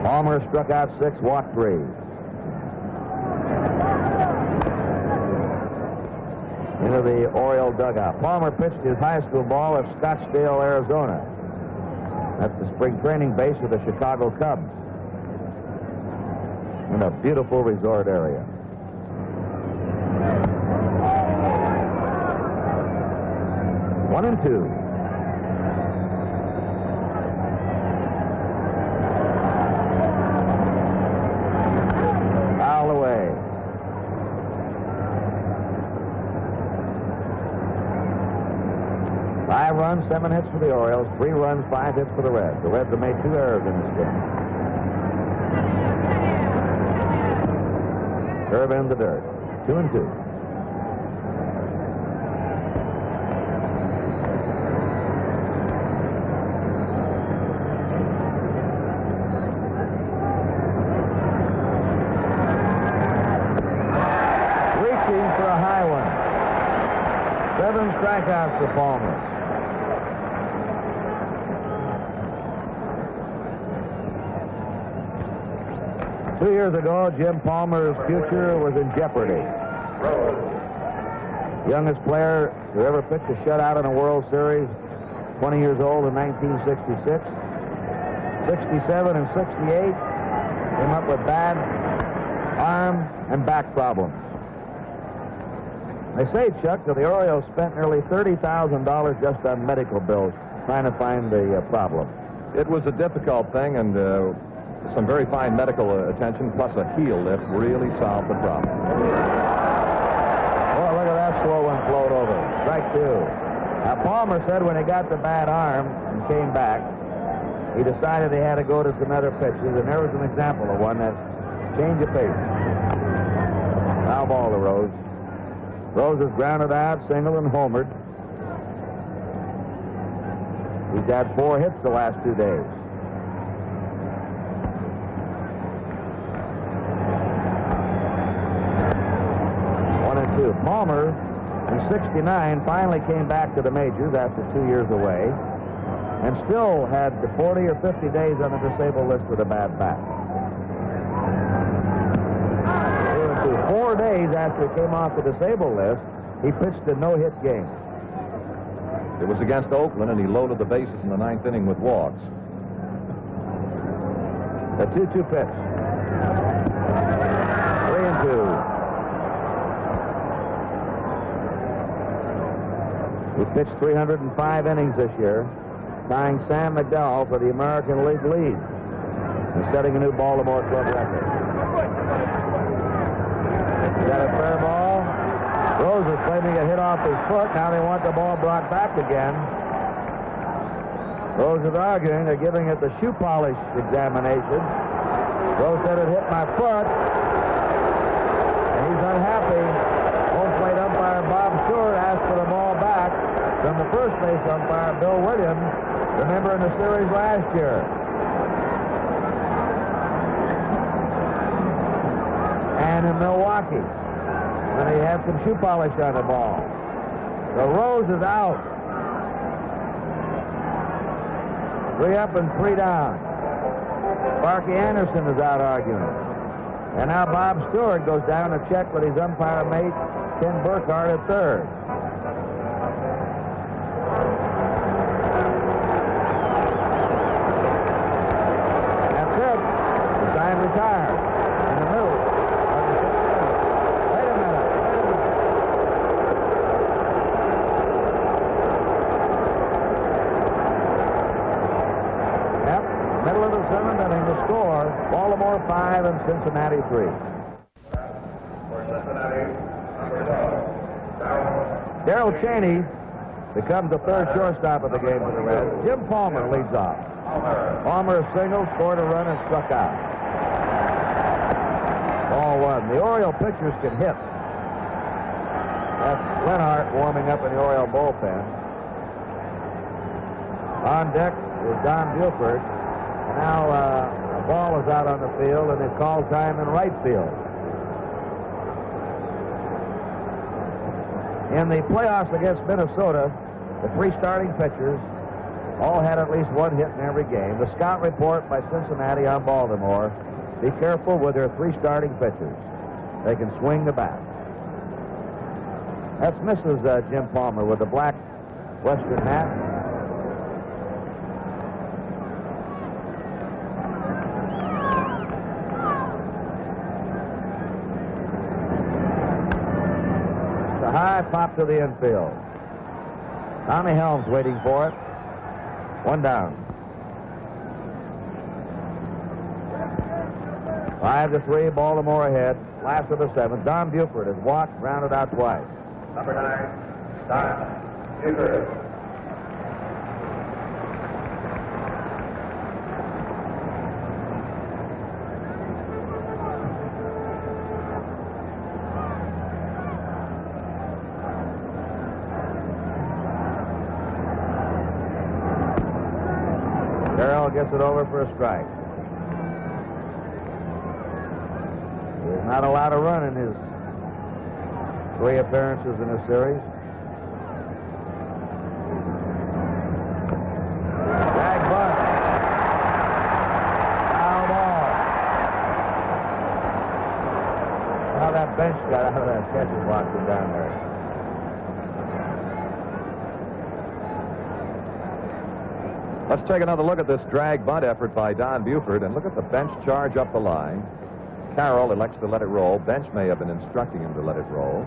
[SPEAKER 7] Palmer struck out 6, walked 3. Into the Oriole dugout. Palmer pitched his high school ball at Scottsdale, Arizona. That's the spring training base of the Chicago Cubs. In a beautiful resort area. One and 2. Foul away. Five runs, 7 hits for the Orioles. 3 runs, 5 hits for the Reds. The Reds have made 2 errors in this game. Curve in the dirt. 2 and 2. Reaching for a high one. 7 strikeouts for Palmer. Two years ago, Jim Palmer's future was in jeopardy. Youngest player to ever pitch a shutout in a World Series, 20 years old in 1966. 67 and 68, came up with bad arm and back problems. They say, Chuck, that the Orioles spent nearly $30,000 just on medical bills trying to find the problem.
[SPEAKER 8] It was a difficult thing, and some very fine medical attention, plus a heel lift, really solved the problem.
[SPEAKER 7] Oh, look at that slow one float over. Strike 2. Now, Palmer said when he got the bad arm and came back, he decided he had to go to some other pitches, and there was an example of one that changed of pace. Foul ball to Rose. Rose is grounded out, single, and homered. He's had 4 hits the last 2 days. One and 2. Palmer In '69, finally came back to the majors after 2 years away, and still had 40 or 50 days on the disabled list with a bad back. 4 days after he came off the disabled list, he pitched a no-hit game.
[SPEAKER 8] It was against Oakland, and he loaded the bases in the 9th inning with walks.
[SPEAKER 7] The 2-2 pitch. 3-2. He pitched 305 innings this year, tying Sam McDowell for the American League lead and setting a new Baltimore club record. He got a fair ball. Rose is claiming a hit off his foot. Now they want the ball brought back again. Rose is arguing. They're giving it the shoe polish examination. Rose said it hit my foot. And he's unhappy. Home plate umpire Bob Stewart asked for the ball back from the first base umpire Bill Williams, remember in the series last year. And in Milwaukee, when he had some shoe polish on the ball. So Rose is out. 3 up and 3 down. Sparky Anderson is out arguing. And now Bob Stewart goes down to check with his umpire mate, Ken Burkhardt, at third. That's it. The sign retired. In the middle. Wait a minute. Yep. Middle of the 7th inning. The score, Baltimore 5 and Cincinnati 3. Darrell Cheney becomes the third shortstop of the game for the Reds. Jim Palmer leads off. Palmer singled, scored a run, and struck out. Ball 1. The Oriole pitchers can hit. That's Lenhart warming up in the Oriole bullpen. On deck is Don Buford. And now the ball is out on the field, and they call time in right field. In the playoffs against Minnesota, the 3 starting pitchers all had at least 1 hit in every game. The scout report by Cincinnati on Baltimore: be careful with their 3 starting pitchers. They can swing the bat. That's Mrs. Jim Palmer with the black Western hat. High pop to the infield. Tommy Helms waiting for it. 1 down. 5-3, Baltimore ahead. Last of the 7th. Don Buford has walked, grounded out twice.
[SPEAKER 9] Number 9, Don Buford.
[SPEAKER 7] Gets it over for a strike. He's not allowed a run in his 3 appearances in this series. Drag bunt. Foul ball. How that bench got out of that catcher's box and down there.
[SPEAKER 8] Let's take another look at this drag bunt effort by Don Buford, and look at the bench charge up the line. Carroll elects to let it roll. Bench may have been instructing him to let it roll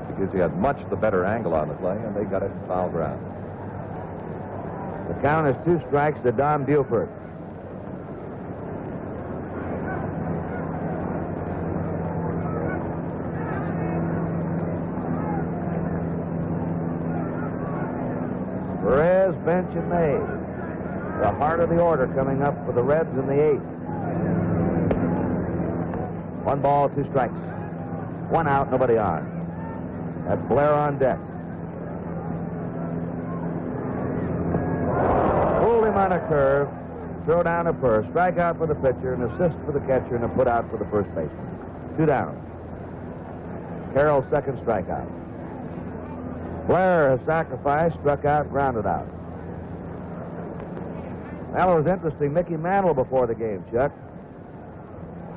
[SPEAKER 8] because he had much the better angle on the play, and they got it foul ground.
[SPEAKER 7] The count is 2 strikes to Don Buford. Perez, Bench, and May. The heart of the order coming up for the Reds in the 8th. 1 ball, 2 strikes. 1 out, nobody on. That's Blair on deck. Pulled him on a curve, throw down a first, strike out for the pitcher, an assist for the catcher, and a put out for the first baseman. 2 down. Carroll's second strikeout. Blair has sacrificed, struck out, grounded out. Well, it was interesting. Mickey Mantle before the game, Chuck,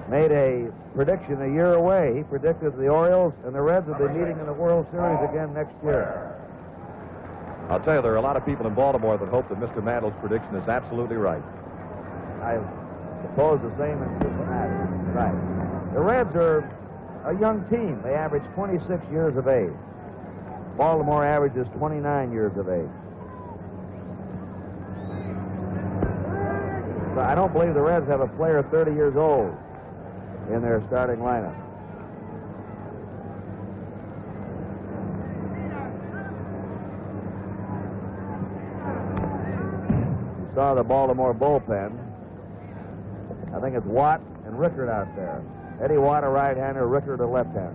[SPEAKER 7] made a prediction a year away. He predicted the Orioles and the Reds would be meeting in the World Series again next year.
[SPEAKER 8] I'll tell you, there are a lot of people in Baltimore that hope that Mr. Mantle's prediction is absolutely right.
[SPEAKER 7] I suppose the same in Cincinnati. Right. The Reds are a young team. They average 26 years of age. Baltimore averages 29 years of age. So I don't believe the Reds have a player 30 years old in their starting lineup. You saw the Baltimore bullpen. I think it's Watt and Rickard out there. Eddie Watt, a right-hander, Rickard, a left-hander.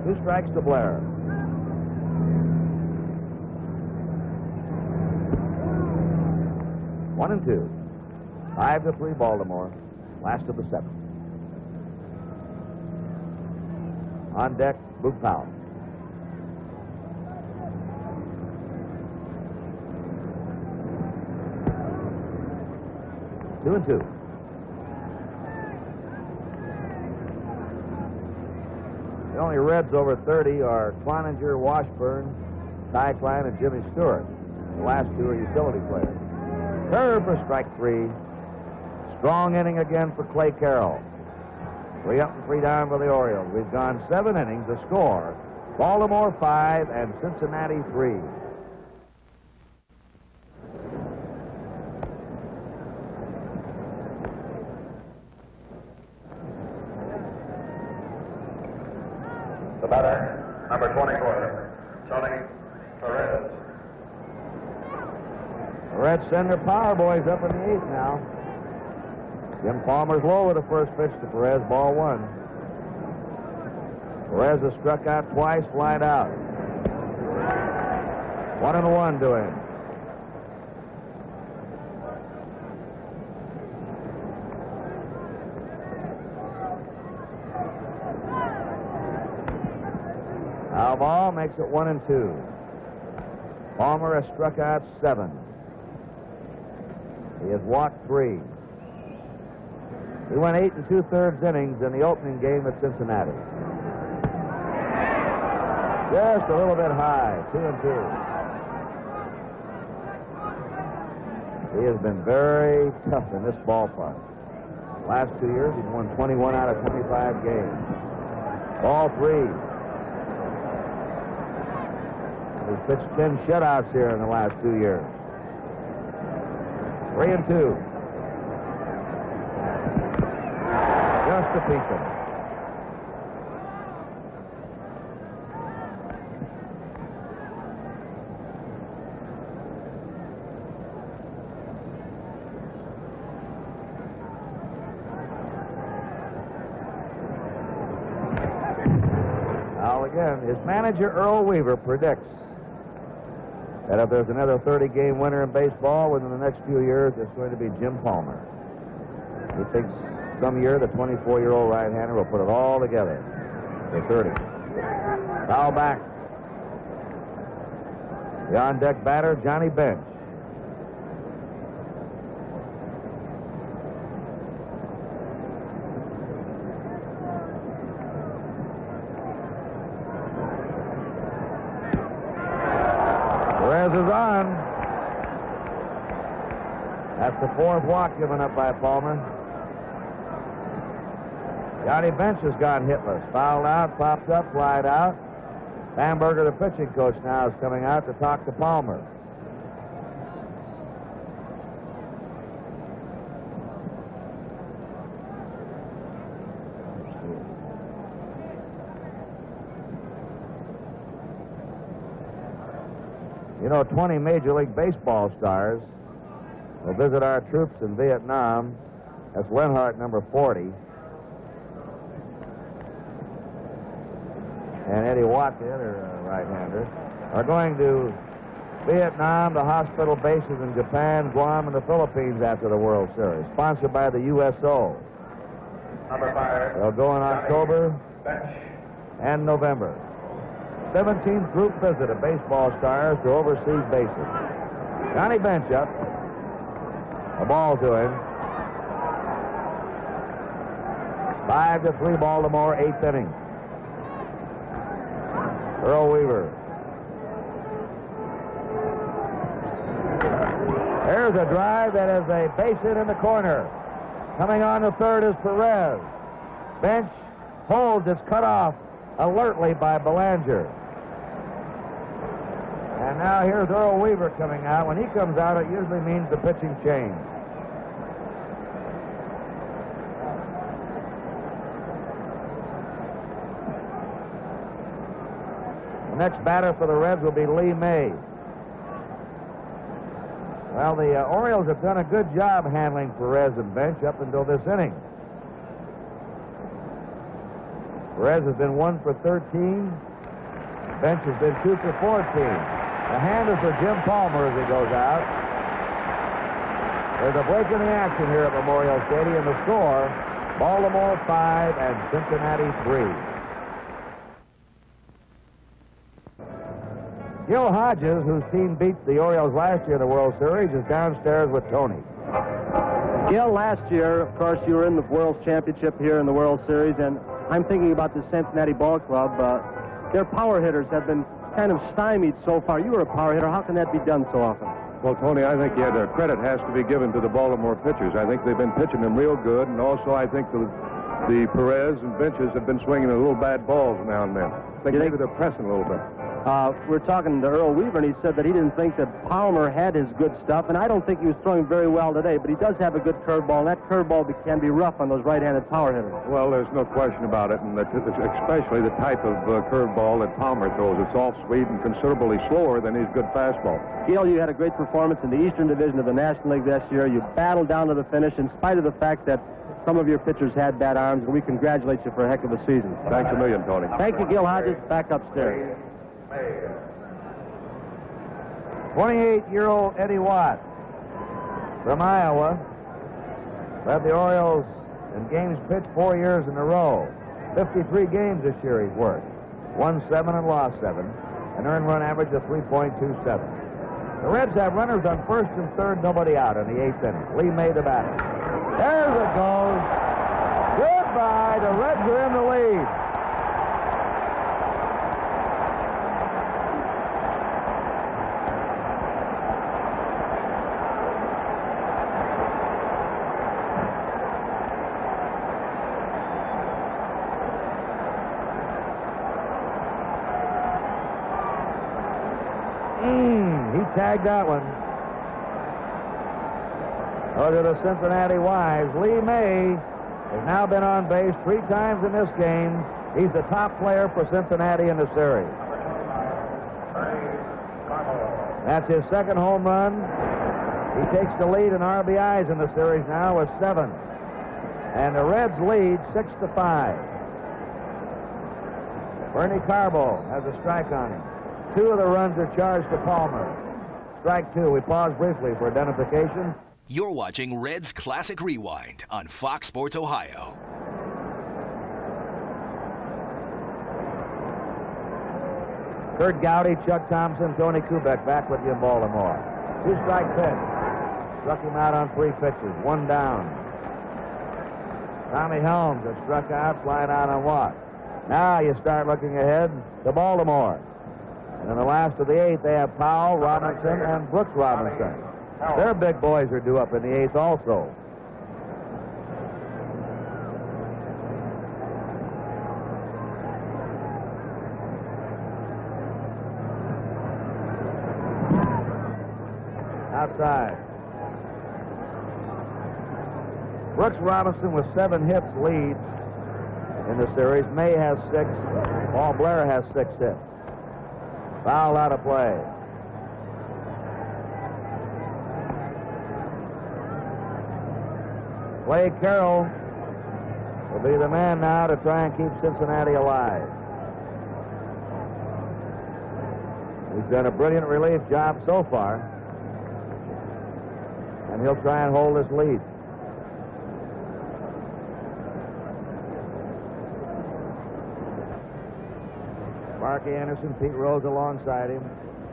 [SPEAKER 7] 2 strikes to Blair. One and 2. 5-3 Baltimore. Last of the 7th. On deck, Boog Powell. Two and 2. The only Reds over 30 are Cloninger, Washburn, Ty Klein, and Jimmy Stewart. The last 2 are utility players. Curve for strike 3. Strong inning again for Clay Carroll. 3 up and 3 down for the Orioles. We've gone 7 innings. The score, Baltimore 5 and Cincinnati 3.
[SPEAKER 6] The batter, number 24, Tony Perez.
[SPEAKER 7] The Reds send their power boys up in the 8th now. Jim Palmer's low with the first pitch to Perez, ball 1. Perez has struck out twice, flied out. 1-1 to him. Foul ball makes it 1-2. Palmer has struck out 7. He has walked 3. He went 8 2/3 innings in the opening game at Cincinnati. Just a little bit high, 2-2. He has been very tough in this ballpark. Last 2 years, he's won 21 out of 25 games. Ball 3. He's pitched 10 shutouts here in the last 2 years. 3-2. Just to peek him. Now again, his manager Earl Weaver predicts that if there's another 30-game winner in baseball within the next few years, it's going to be Jim Palmer. He thinks some year the 24-year-old right-hander will put it all together for 30. Foul back. The on-deck batter, Johnny Bench. Perez is on. That's the 4th walk given up by Palmer. Johnny Bench has gone hitless. Fouled out, popped up, flied out. Bamberger, the pitching coach, now is coming out to talk to Palmer. You know, 20 Major League Baseball stars will visit our troops in Vietnam. That's Lenhart, number 40. And Eddie Watt, the other right-hander, are going to Vietnam, the hospital bases in Japan, Guam, and the Philippines after the World Series, sponsored by the USO.
[SPEAKER 6] Number 5.
[SPEAKER 7] They'll go in October and November. 17th group visit of baseball stars to overseas bases. Johnny Bench up. A ball to him. 5-3 Baltimore, 8th inning. Earl Weaver. There's a drive that is a base hit in the corner. Coming on to third is Perez. Bench holds, it's cut off alertly by Belanger. And now here's Earl Weaver coming out. When he comes out, it usually means the pitching change. The next batter for the Reds will be Lee May. Well, the Orioles have done a good job handling Perez and Bench up until this inning. Perez has been 1 for 13. Bench has been 2 for 14. The hand is for Jim Palmer as he goes out. There's a break in the action here at Memorial Stadium. The score, Baltimore 5 and Cincinnati 3. Gil Hodges, whose team beat the Orioles last year in the World Series, is downstairs with Tony.
[SPEAKER 10] Gil, last year, of course, you were in the World Championship here in the World Series, and I'm thinking about the Cincinnati Ball Club. Their power hitters have been kind of stymied so far. You were a power hitter. How can that be done so often?
[SPEAKER 8] Well, Tony, I think the credit has to be given to the Baltimore pitchers. I think they've been pitching them real good, and also I think the Perez and Benches have been swinging a little bad balls now and then. I think maybe they're pressing a little bit.
[SPEAKER 10] We're talking to Earl Weaver, and he said that he didn't think that Palmer had his good stuff, and I don't think he was throwing very well today, but he does have a good curveball, and that curveball can be rough on those right-handed power hitters.
[SPEAKER 8] Well, there's no question about it, and especially the type of curveball that Palmer throws. It's off-speed and considerably slower than his good fastball.
[SPEAKER 10] Gil, you had a great performance in the Eastern Division of the National League this year. You battled down to the finish in spite of the fact that some of your pitchers had bad arms, and we congratulate you for a heck of a season.
[SPEAKER 8] Thanks a million, Tony.
[SPEAKER 10] Thank you, Gil Hodges. Back upstairs.
[SPEAKER 7] 28-year-old Eddie Watt from Iowa led the Orioles in games pitched 4 years in a row. 53 games this year he's worked. Won 7 and lost 7. An earned run average of 3.27. The Reds have runners on first and third, nobody out in the 8th inning. Lee May the batter. There's it goes. Goodbye. The Reds are in the lead. Tagged that one. Those are the Cincinnati Wives. Lee May has now been on base 3 times in this game. He's the top player for Cincinnati in the series. That's his 2nd home run. He takes the lead in RBIs in the series now with 7. And the Reds lead 6-5. Bernie Carbo has a strike on him. 2 of the runs are charged to Palmer. Strike 2. We pause briefly for identification.
[SPEAKER 4] You're watching Reds Classic Rewind on Fox Sports Ohio.
[SPEAKER 7] Kurt Gowdy, Chuck Thompson, Tony Kubek back with you in Baltimore. 2-strike pitch. Struck him out on 3 pitches. 1 down. Tommy Helms has struck out, flying out on walk. Now you start looking ahead to Baltimore. And in the last of the 8th, they have Powell, Robinson, and Brooks Robinson. Their big boys are due up in the 8th also. Outside. Brooks Robinson with 7 hits leads in the series. May has 6. Paul Blair has 6 hits. Foul out of play. Clay Carroll will be the man now to try and keep Cincinnati alive. He's done a brilliant relief job so far. And he'll try and hold this lead. Sparky Anderson, Pete Rose alongside him.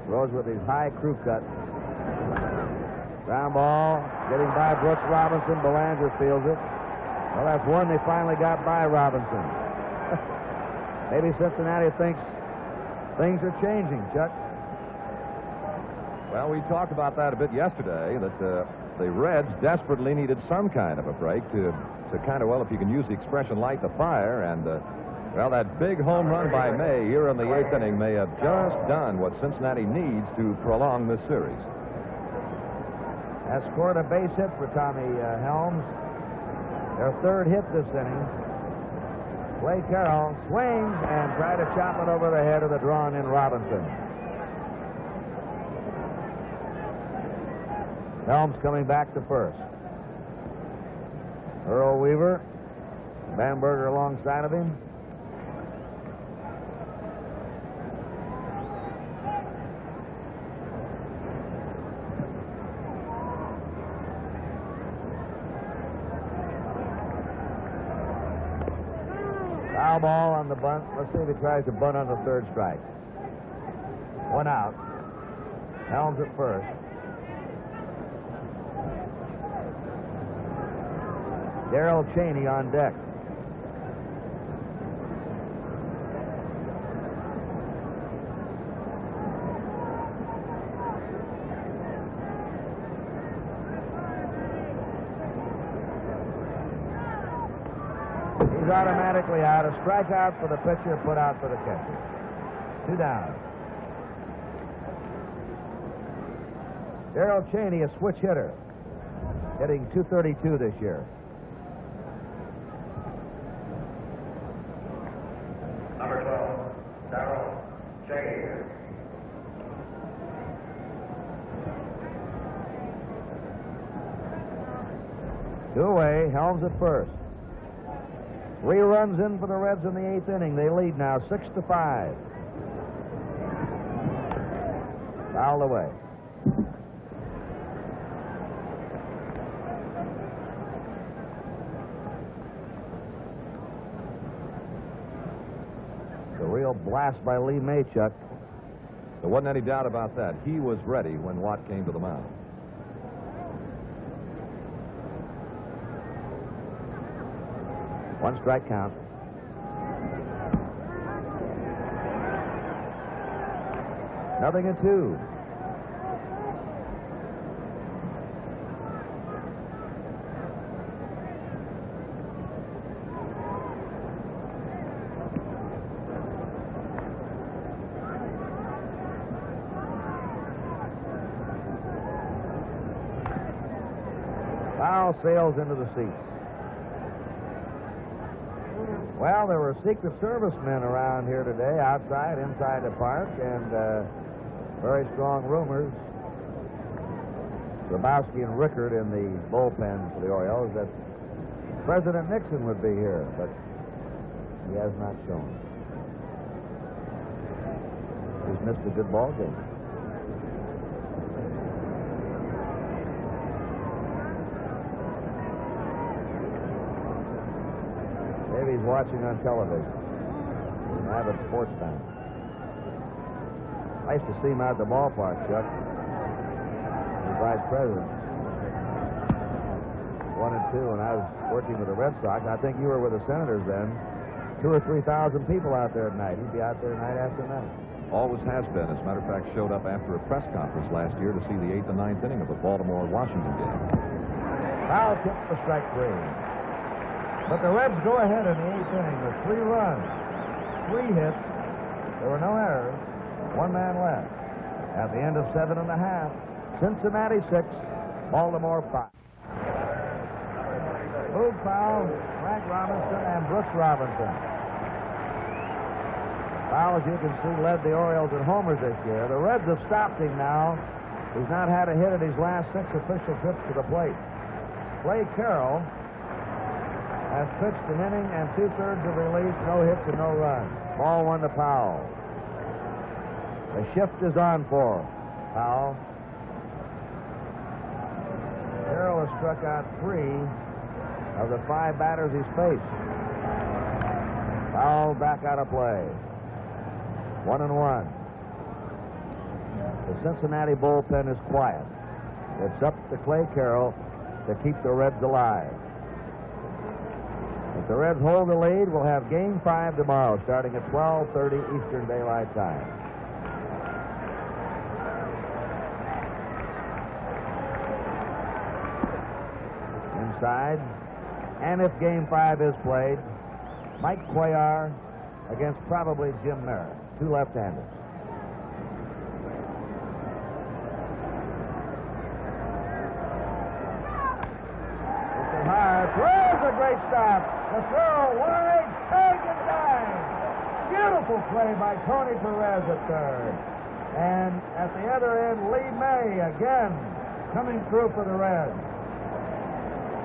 [SPEAKER 7] Rose with his high crew cut. Ground ball, getting by Brooks Robinson. Belanger fields it. Well, that's one they finally got by Robinson. Maybe Cincinnati thinks things are changing, Chuck.
[SPEAKER 8] Well, we talked about that a bit yesterday, that the Reds desperately needed some kind of a break to kind of, well, if you can use the expression, light the fire. And, well, that big home run by May here in the 8th inning may have just done what Cincinnati needs to prolong this series.
[SPEAKER 7] Has scored a base hit for Tommy Helms. Their 3rd hit this inning. Clay Carroll swings and tried to chop it over the head of the drawn-in Robinson. Helms coming back to first. Earl Weaver, Bamberger alongside of him. Foul ball on the bunt. Let's see if he tries to bunt on the 3rd strike. 1 out. Helms at first. Darrell Cheney on deck. He's automatically out. A strikeout for the pitcher, put out for the catcher. 2 down. Darrell Cheney, a switch hitter, hitting .232 this year.
[SPEAKER 9] Number 12, Darrell Cheney.
[SPEAKER 7] Two away. Helms at first. 3 runs in for the Reds in the 8th inning. They lead now 6-5. Fouled away. The real blast by Lee Maychuk.
[SPEAKER 8] There wasn't any doubt about that. He was ready when Watt came to the mound.
[SPEAKER 7] One strike count. Nothing at 2. Foul sails into the seats. Well, there were Secret Service men around here today, outside, inside the park, and very strong rumors. Grabowski and Rickard in the bullpen for the Orioles that President Nixon would be here, but he has not shown. He's missed a good ball game. Maybe he's watching on television. Avid sports time. I used to see him out at the ballpark, Chuck. He's vice president. 1 and 2, and I was working with the Red Sox. I think you were with the Senators then. 2,000 or 3,000 people out there at night. He'd be out there night after night.
[SPEAKER 8] Always has been. As a matter of fact, showed up after a press conference last year to see the 8th and 9th inning of the Baltimore-Washington game.
[SPEAKER 7] Foul tip for strike 3. But the Reds go ahead in the 8th inning with 3 runs, 3 hits. There were no errors. 1 man left. At the end of 7 1/2, Cincinnati 6, Baltimore 5. Move foul, Frank Robinson and Brooks Robinson. Foul, as you can see, led the Orioles in homers this year. The Reds have stopped him now. He's not had a hit at his last 6 official trips to the plate. Clay Carroll has pitched an inning and 2/3 of relief, no hits and no runs. Ball 1 to Powell. The shift is on for Powell. Carroll has struck out 3 of the 5 batters he's faced. Powell back out of play. 1-1. The Cincinnati bullpen is quiet. It's up to Clay Carroll to keep the Reds alive. If the Reds hold the lead, we'll have Game 5 tomorrow, starting at 12:30 Eastern Daylight Time. Inside, and if Game 5 is played, Mike Cuellar against probably Jim Merritt, two left-handers. There's a great stop. The throw wide, taken down. Beautiful play by Tony Perez at third. And at the other end, Lee May again coming through for the Reds.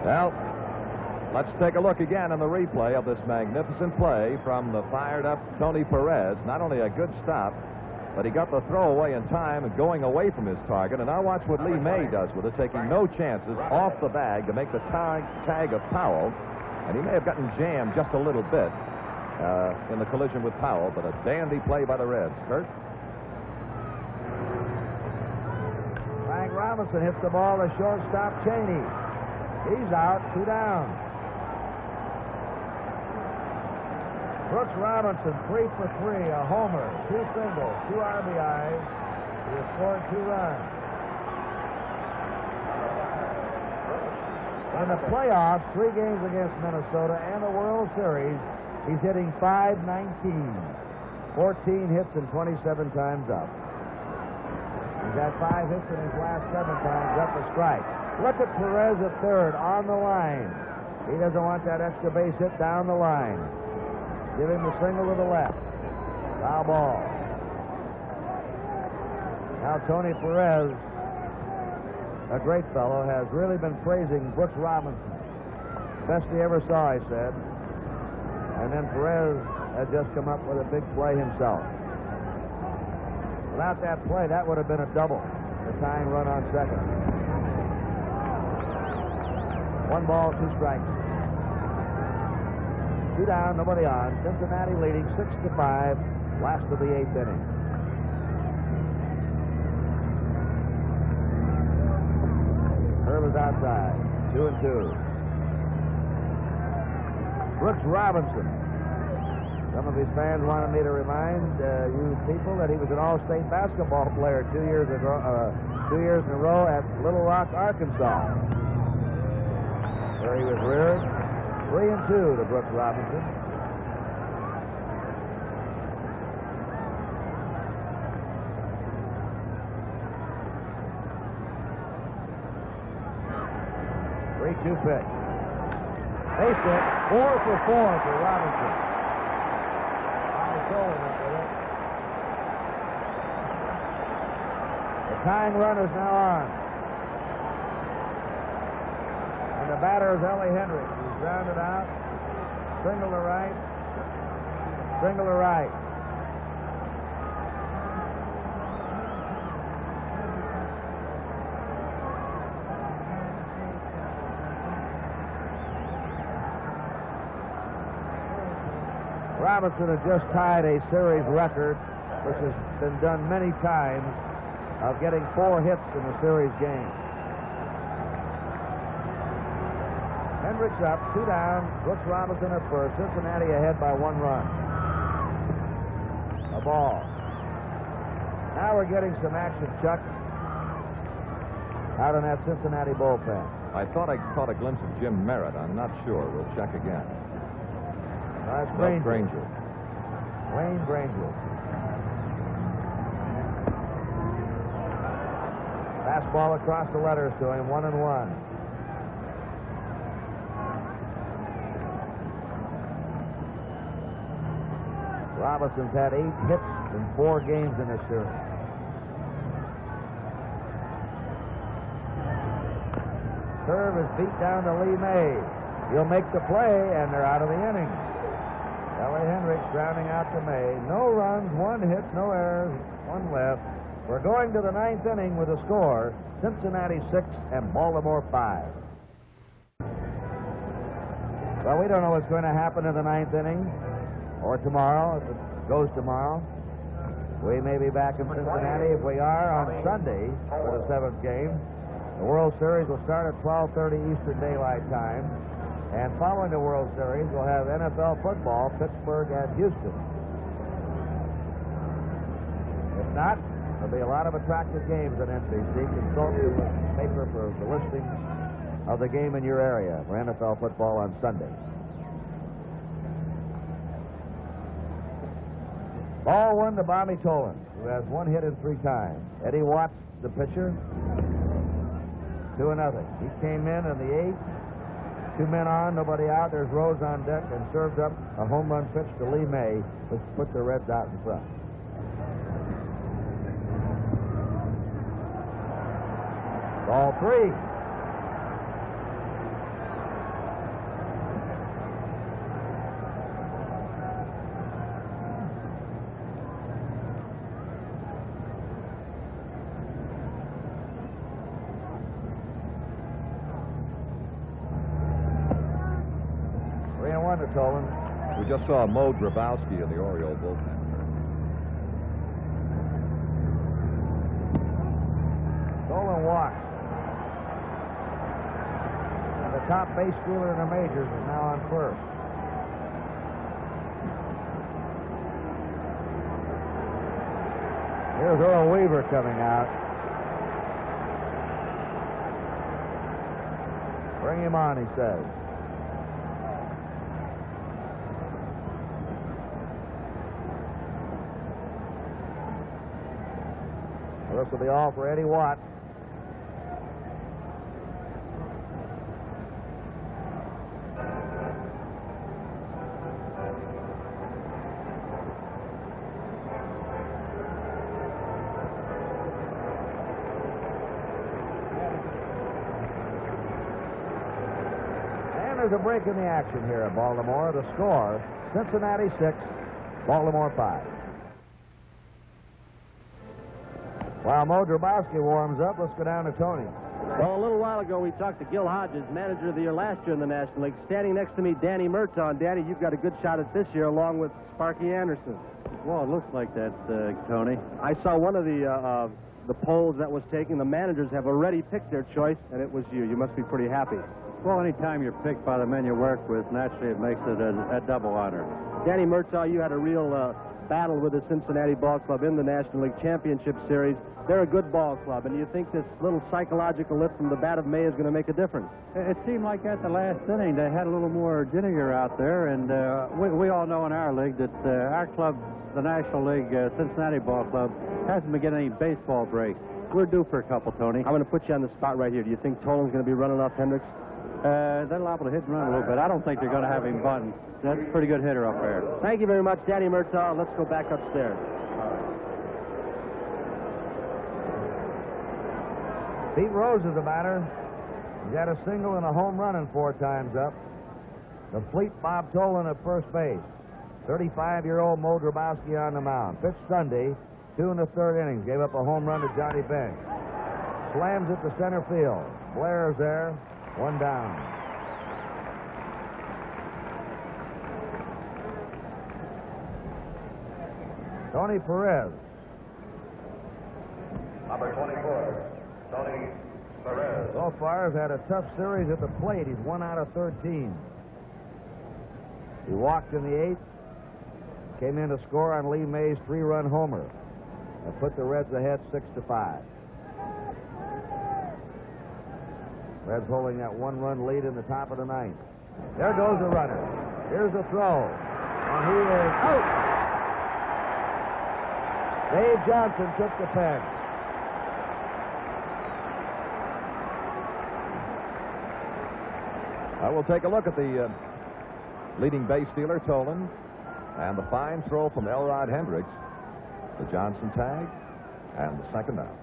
[SPEAKER 8] Well, let's take a look again on the replay of this magnificent play from the fired-up Tony Perez. Not only a good stop, but he got the throw away in time and going away from his target. And now watch what Lee May does with it, taking no chances off the bag to make the tag of Powell. And he may have gotten jammed just a little bit in the collision with Powell, but a dandy play by the Reds. Kurt?
[SPEAKER 7] Frank Robinson hits the ball to shortstop Cheney. He's out, 2 down. Brooks Robinson, 3 for 3, a homer, 2 singles, 2 RBIs. He has scored 2 runs. In the playoffs, 3 games against Minnesota and the World Series, he's hitting .519, 14 hits and 27 times up. He's had 5 hits in his last 7 times up a strike. Look at Perez at third on the line. He doesn't want that extra base hit down the line. Give him the single to the left. Foul ball. Now Tony Perez, a great fellow, has really been praising Brooks Robinson. Best he ever saw, he said. And then Perez had just come up with a big play himself. Without that play, that would have been a double. The tying run on second. 1 ball, 2 strikes. 2 down, nobody on. Cincinnati leading 6-5, last of the 8th inning. Herb is outside, 2-2. Brooks Robinson. Some of his fans wanted me to remind you people that he was an all-state basketball player 2 years ago, 2 years in a row at Little Rock, Arkansas, where he was reared. 3-2 to Brooks Robinson. Three-two pitch. Base hit, 4 for 4 for Robinson. On the shoulder with it. The tying run is now on. And the batter is Ellie Hendricks. Grounded out, single to right, single to right. Robinson has just tied a series record, which has been done many times, of getting 4 hits in a series game. Hendricks up, 2 down. Brooks Robinson at first. Cincinnati ahead by 1 run. A ball. Now we're getting some action, Chuck, out in that Cincinnati bullpen.
[SPEAKER 8] I thought I caught a glimpse of Jim Merritt. I'm not sure. We'll check again.
[SPEAKER 7] That's
[SPEAKER 8] Granger.
[SPEAKER 7] Wayne Granger. Fastball across the letters to him, 1-1. Robinson's had 8 hits in 4 games in this series. Serve is beat down to Lee May. He'll make the play, and they're out of the inning. Ellie Hendricks grounding out to May. No runs, 1 hit, no errors, 1 left. We're going to the 9th inning with a score, Cincinnati 6 and Baltimore 5. Well, we don't know what's going to happen in the 9th inning or tomorrow, if it goes tomorrow. We may be back in Cincinnati. If we are, on Sunday for the 7th game. The World Series will start at 12:30 Eastern Daylight Time. And following the World Series, we'll have NFL football, Pittsburgh at Houston. If not, there'll be a lot of attractive games on NBC. Consult the paper for the listing of the game in your area for NFL football on Sunday. Ball 1 to Bobby Tolan, who has 1 hit in 3 times. Eddie Watts, the pitcher, 2-0. He came in the 8th. 2 men on, nobody out. There's Rose on deck and serves up a home run pitch to Lee May, which put the Reds out in front. Ball 3. Tolan.
[SPEAKER 8] We just saw Mo Grabowski in the Oriole bullpen.
[SPEAKER 7] Tolan walks. And the top base stealer in the majors is now on first. Here's Earl Weaver coming out. Bring him on, he says. This will be all for Eddie Watt. And there's a break in the action here at Baltimore. The score, Cincinnati 6, Baltimore 5. While Mo Grabowski warms up, let's go down to Tony.
[SPEAKER 10] Well, a little while ago, we talked to Gil Hodges, manager of the year last year in the National League. Standing next to me, Danny Murtaugh. Danny, you've got a good shot at this year, along with Sparky Anderson.
[SPEAKER 12] Well, it looks like that, Tony.
[SPEAKER 10] I saw one of the polls that was taken. The managers have already picked their choice, and it was you. You must be pretty happy.
[SPEAKER 12] Well, anytime you're picked by the men you work with, naturally it makes it a double honor.
[SPEAKER 10] Danny Murtaugh, you had a real battle with the Cincinnati Ball Club in the National League Championship Series. They're a good ball club, and you think this little psychological lift from the bat of May is going to make a difference?
[SPEAKER 12] It seemed like at the last inning they had a little more jigger out there, and we all know in our league that our club, the National League Cincinnati Ball Club, hasn't been getting any baseball breaks. We're due for a couple, Tony.
[SPEAKER 10] I'm going to put you on the spot right here. Do you think Tolan's going to be running off Hendricks?
[SPEAKER 12] They're liable to hit and run a little bit. I don't think they're going to have him bunting. That's a pretty good hitter up there.
[SPEAKER 10] Thank you very much, Danny Murtaugh. Let's go back upstairs.
[SPEAKER 7] Pete Rose is the batter. He's had a single and a home run in 4 times up. The fleet Bob Tolan at first base. 35-year-old Mo Grabowski on the mound. Pitched Sunday, 2 1/3 innings. Gave up a home run to Johnny Bench. Slams it to center field. Blair's there. 1 down. Tony Perez.
[SPEAKER 6] Number 24, Tony Perez.
[SPEAKER 7] So far has had a tough series at the plate. He's 1 out of 13. He walked in the 8th. Came in to score on Lee May's 3-run homer. And put the Reds ahead 6-5. Reds holding that 1-run lead in the top of the 9th. There goes the runner. Here's the throw. And he is out. Dave Johnson took the pen.
[SPEAKER 8] We'll take a look at the leading base stealer, Tolan, and the fine throw from Elrod Hendricks, the Johnson tag, and the second out.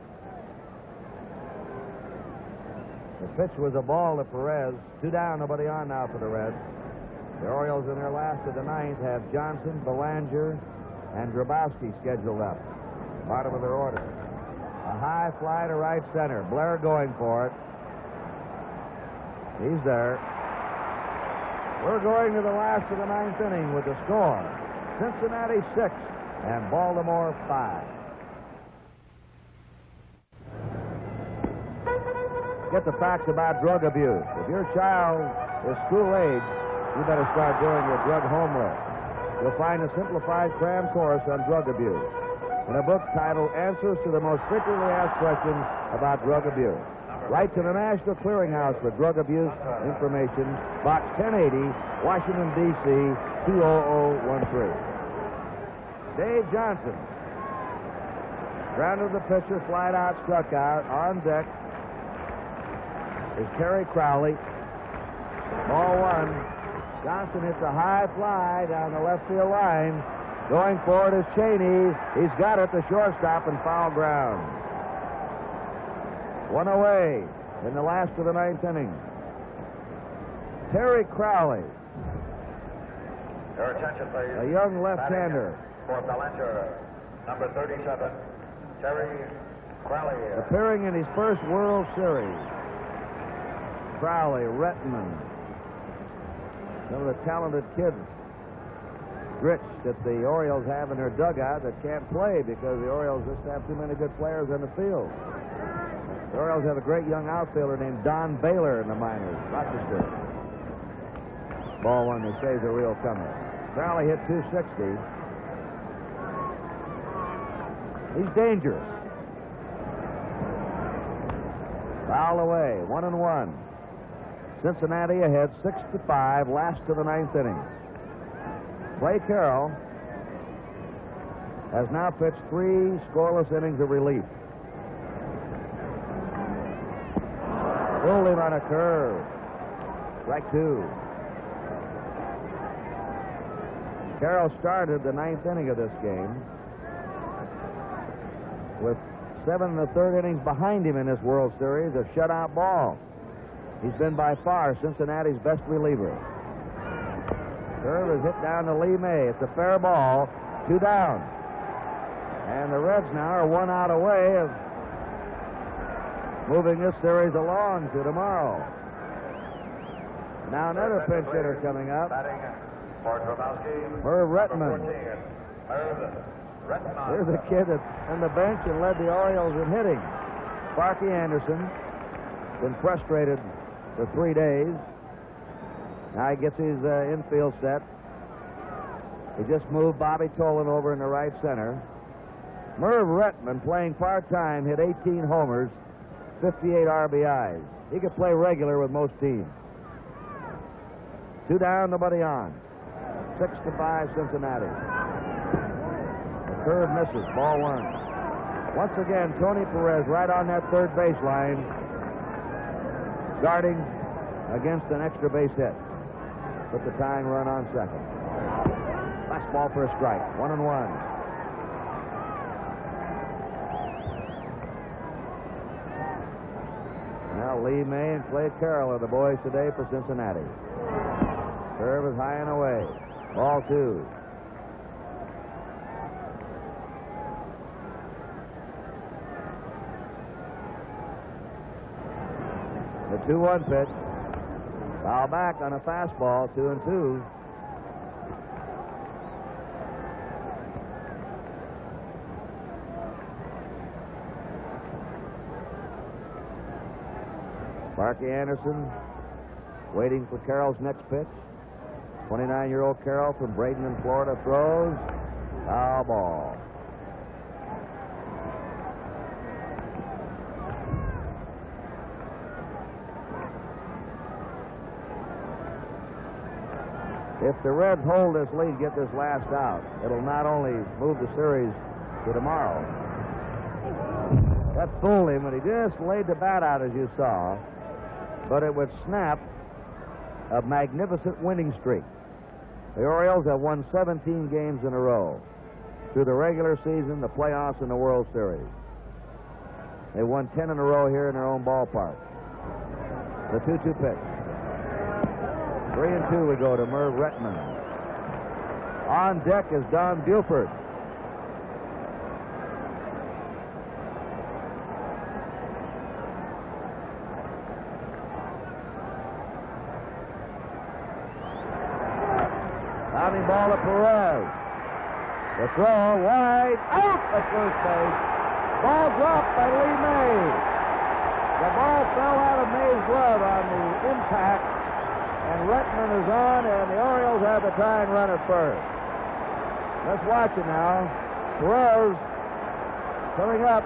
[SPEAKER 7] The pitch was a ball to Perez. 2 down, nobody on now for the Reds. The Orioles in their last of the 9th have Johnson, Belanger, and Grabowski scheduled up. Bottom of their order. A high fly to right center. Blair going for it. He's there. We're going to the last of the 9th inning with the score. Cincinnati 6, and Baltimore 5. Get the facts about drug abuse. If your child is school age, you better start doing your drug homework. You'll find a simplified cram course on drug abuse in a book titled Answers to the Most Frequently Asked Questions About Drug Abuse. Write to the National Clearinghouse for Drug Abuse Information, Box 1080, Washington, D.C., 20013. Dave Johnson grounded the pitcher, flied out, struck out. On deck is Terry Crowley. Ball one. Johnson hits a high fly down the left field line. Going for it is Cheney. He's got it, the shortstop, and foul ground. One away in the last of the ninth inning. Terry Crowley,
[SPEAKER 3] Your attention, please.
[SPEAKER 7] a young left-hander,
[SPEAKER 3] For Ballinger, number 37, Terry Crowley.
[SPEAKER 7] appearing in his first World Series. Crowley, Rettman, some of the talented kids, Grits, that the Orioles have in their dugout that can't play because the Orioles just have too many good players in the field. The Orioles have a great young outfielder named Don Baylor in the minors, Rochester. Ball one, they say, is a real comer. Crowley hit 260. He's dangerous. Foul away, 1-1. Cincinnati ahead 6-5, last of the ninth inning. Clay Carroll has now pitched 3 scoreless innings of relief. Pulled him on a curve. Strike 2. Carroll started the ninth inning of this game with 7 1/3 innings behind him in this World Series of shutout ball. He's been by far Cincinnati's best reliever. Curve is hit down to Lee May. It's a fair ball. 2 down. And the Reds now are 1 out away of moving this series along to tomorrow. Now another pinch hitter coming up. Merv Rettman. Here's a kid that's on the bench and led the Orioles in hitting. Sparky Anderson. Been frustrated for 3 days. Now he gets his infield set. He just moved Bobby Tolan over in the right center. Merv Rettman, playing part-time, hit 18 homers, 58 RBIs. He could play regular with most teams. 2 down, nobody on. 6-5 Cincinnati. The curve misses, ball 1. Once again, Tony Perez right on that third baseline, guarding against an extra base hit. Put the tying run on second. Last ball for a strike. 1-1. Now Lee May and Clay Carroll are the boys today for Cincinnati. Curve is high and away. Ball 2. The 2-1 pitch. Foul back on a fastball, 2-2. Sparky Anderson waiting for Carroll's next pitch. 29-year-old Carroll from Bradenton, Florida, throws. Foul ball. If the Reds hold this lead, get this last out, it'll not only move the series to tomorrow. That fooled him, and he just laid the bat out, as you saw, but it would snap a magnificent winning streak. The Orioles have won 17 games in a row through the regular season, the playoffs, and the World Series. They won 10 in a row here in their own ballpark. The 2-2 pitch. 3-2 we go to Merv Rettman. On deck is Don Buford. Bounding ball to Perez. The throw wide out at first base. Ball dropped by Lee May. The ball fell out of May's glove on the impact, and Retman is on, and the Orioles have the tying run at first. Let's watch it now. Perez coming up,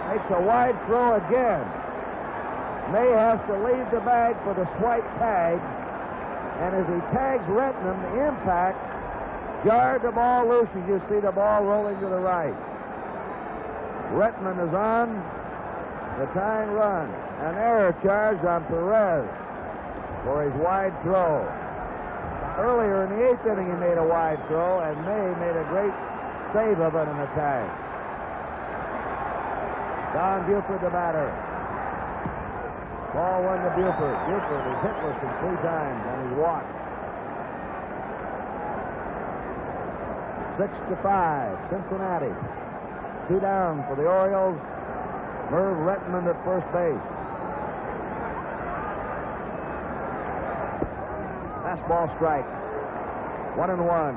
[SPEAKER 7] makes a wide throw again. May has to leave the bag for the swipe tag, and as he tags Retman, the impact jarred the ball loose, as you see the ball rolling to the right. Retman is on the tying run. An error charged on Perez for his wide throw. Earlier in the 8th inning, he made a wide throw, and May made a great save of it in the tag. Don Buford, the batter. Ball 1 to Buford. Buford is hitless in 3 times, and he's walked. 6-5, Cincinnati. 2 down for the Orioles. Merv Retman at first base. Fastball strike. 1-1.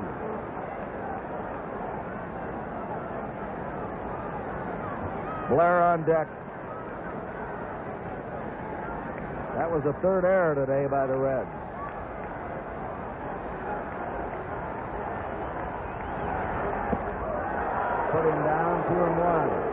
[SPEAKER 7] Blair on deck. That was the 3rd error today by the Reds. Put him down 2-1.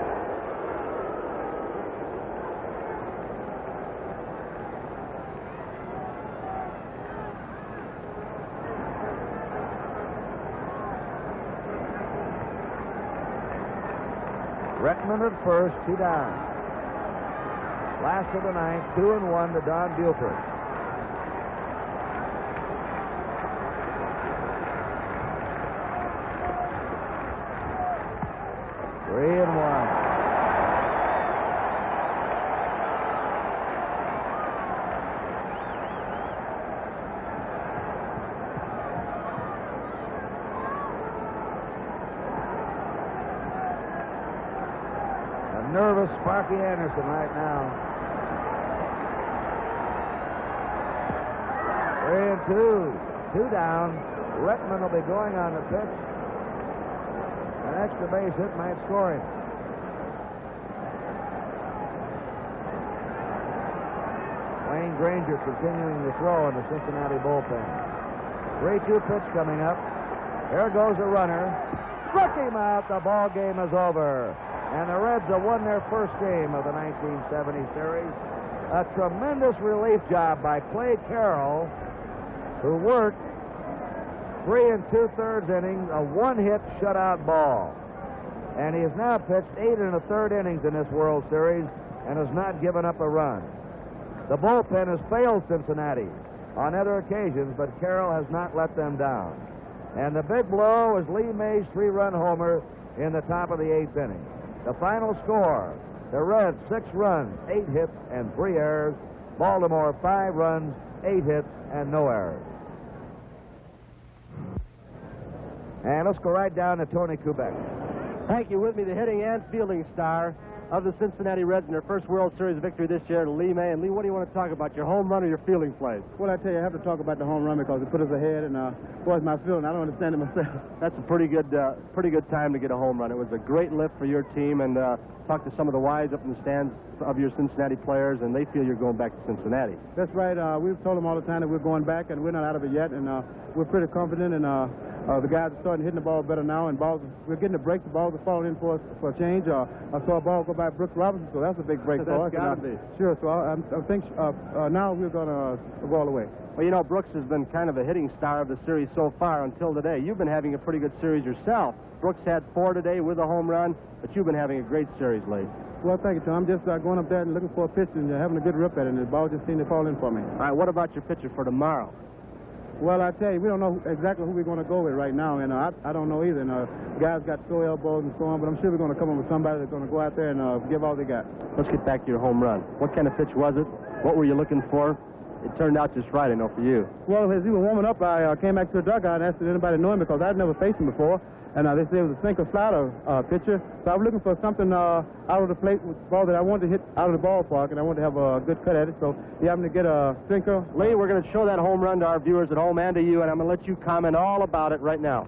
[SPEAKER 7] Retman at first, 2 down. Last of the 9th, 2-1 to Don Buford. Three and one. A nervous Sparky Anderson right now. 3-2. 2 down. Retman will be going on the pitch. An extra base hit might score him. Wayne Granger continuing to throw in the Cincinnati bullpen. 3-2 pitch coming up. There goes a runner. Struck him out. The ball game is over. And the Reds have won their first game of the 1970 series. A tremendous relief job by Clay Carroll, who worked 3 2/3 innings, a 1-hit shutout ball. And he has now pitched 8 1/3 innings in this World Series and has not given up a run. The bullpen has failed Cincinnati on other occasions, but Carroll has not let them down. And the big blow is Lee May's 3-run homer in the top of the 8th inning. The final score, the Reds 6 runs, 8 hits, and 3 errors. Baltimore 5 runs, 8 hits, and no errors. And let's go right down to Tony Kubek.
[SPEAKER 10] Thank you. With me, the hitting and fielding star of the Cincinnati Reds in their first World Series victory this year, Lee May. And Lee, what do you want to talk about, your home run or your fielding plays?
[SPEAKER 12] Well, I tell you, I have to talk about the home run because it put us ahead, and boy, my feeling, I don't understand it myself.
[SPEAKER 10] That's a pretty good time to get a home run. It was a great lift for your team, and talk to some of the wives up in the stands of your Cincinnati players, and they feel you're going back to Cincinnati.
[SPEAKER 12] That's right. We've told them all the time that we're going back, and we're not out of it yet, and we're pretty confident, and the guys are starting hitting the ball better now, and we're getting a break. The balls are falling in for a change. I saw a ball go by Brooks Robinson, so that's a big break for us.
[SPEAKER 10] Gotta be.
[SPEAKER 12] Sure, so I think now we're going to go all the way.
[SPEAKER 10] Well, you know, Brooks has been kind of a hitting star of the series so far until today. You've been having a pretty good series yourself. Brooks had 4 today with a home run, but you've been having a great series lately.
[SPEAKER 12] Well, thank you, Tom. I'm just going up there and looking for a pitch and having a good rip at it, and the ball just seemed to fall in for me.
[SPEAKER 10] All right, what about your pitcher for tomorrow?
[SPEAKER 12] Well, I tell you, we don't know exactly who we're going to go with right now, and I don't know either. And guys got sore elbows and so on, but I'm sure we're going to come up with somebody that's going to go out there and give all they got.
[SPEAKER 10] Let's get back to your home run. What kind of pitch was it? What were you looking for? It turned out just right, I know, for you.
[SPEAKER 12] Well, as he was warming up, I came back to the dugout and asked if anybody knew him because I'd never faced him before. And they said it was a sinker slider pitcher. So I was looking for something out of the plate with the ball that I wanted to hit out of the ballpark, and I wanted to have a good cut at it. So he happened to get a sinker.
[SPEAKER 10] Lee, we're going to show that home run to our viewers at home and to you, and I'm going to let you comment all about it right now.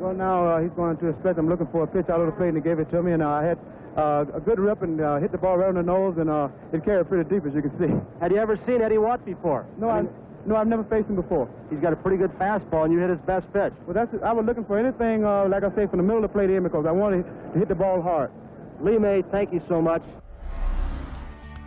[SPEAKER 13] Well, now he's going to a stretch. I'm looking for a pitch out of the plate, and he gave it to me, and I had a good rip and hit the ball right on the nose, and it carried pretty deep, as you can see.
[SPEAKER 10] Had you ever seen Eddie Watt before?
[SPEAKER 13] No, I've never faced him before.
[SPEAKER 10] He's got a pretty good fastball, and you hit his best pitch.
[SPEAKER 13] Well, I was looking for anything, like I say, from the middle of the plate in, because I wanted to hit the ball hard.
[SPEAKER 10] Lee May, thank you so much.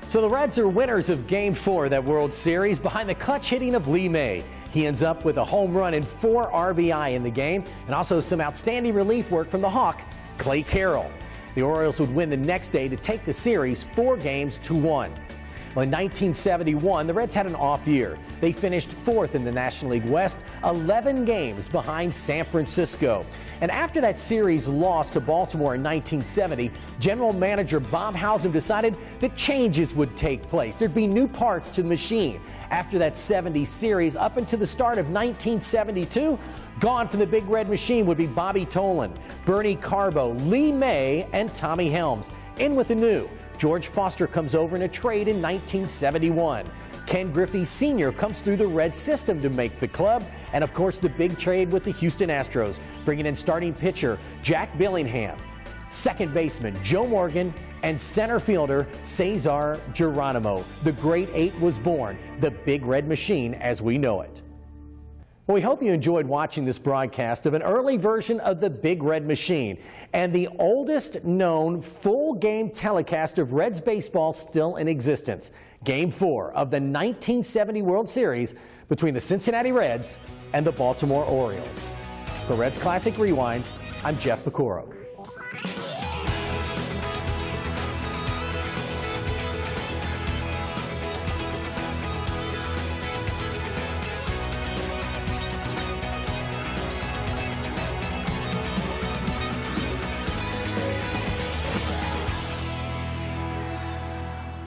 [SPEAKER 5] So the Reds are winners of Game 4 of that World Series behind the clutch hitting of Lee May. He ends up with a home run and 4 RBI in the game, and also some outstanding relief work from the Hawk, Clay Carroll. The Orioles would win the next day to take the series 4-1. Well, in 1971, the Reds had an off year. They finished 4th in the National League West, 11 games behind San Francisco. And after that series loss to Baltimore in 1970, general manager Bob Howsam decided that changes would take place. There'd be new parts to the machine. After that 70 series, up until the start of 1972, gone from the Big Red Machine would be Bobby Tolan, Bernie Carbo, Lee May, and Tommy Helms. In with the new. George Foster comes over in a trade in 1971. Ken Griffey Sr. comes through the Red system to make the club. And, of course, the big trade with the Houston Astros, bringing in starting pitcher Jack Billingham, second baseman Joe Morgan, and center fielder Cesar Geronimo. The Great Eight was born, the Big Red Machine as we know it. Well, we hope you enjoyed watching this broadcast of an early version of the Big Red Machine and the oldest known full game telecast of Reds baseball still in existence. Game 4 of the 1970 World Series between the Cincinnati Reds and the Baltimore Orioles. For Reds Classic Rewind, I'm Jeff Pecoro.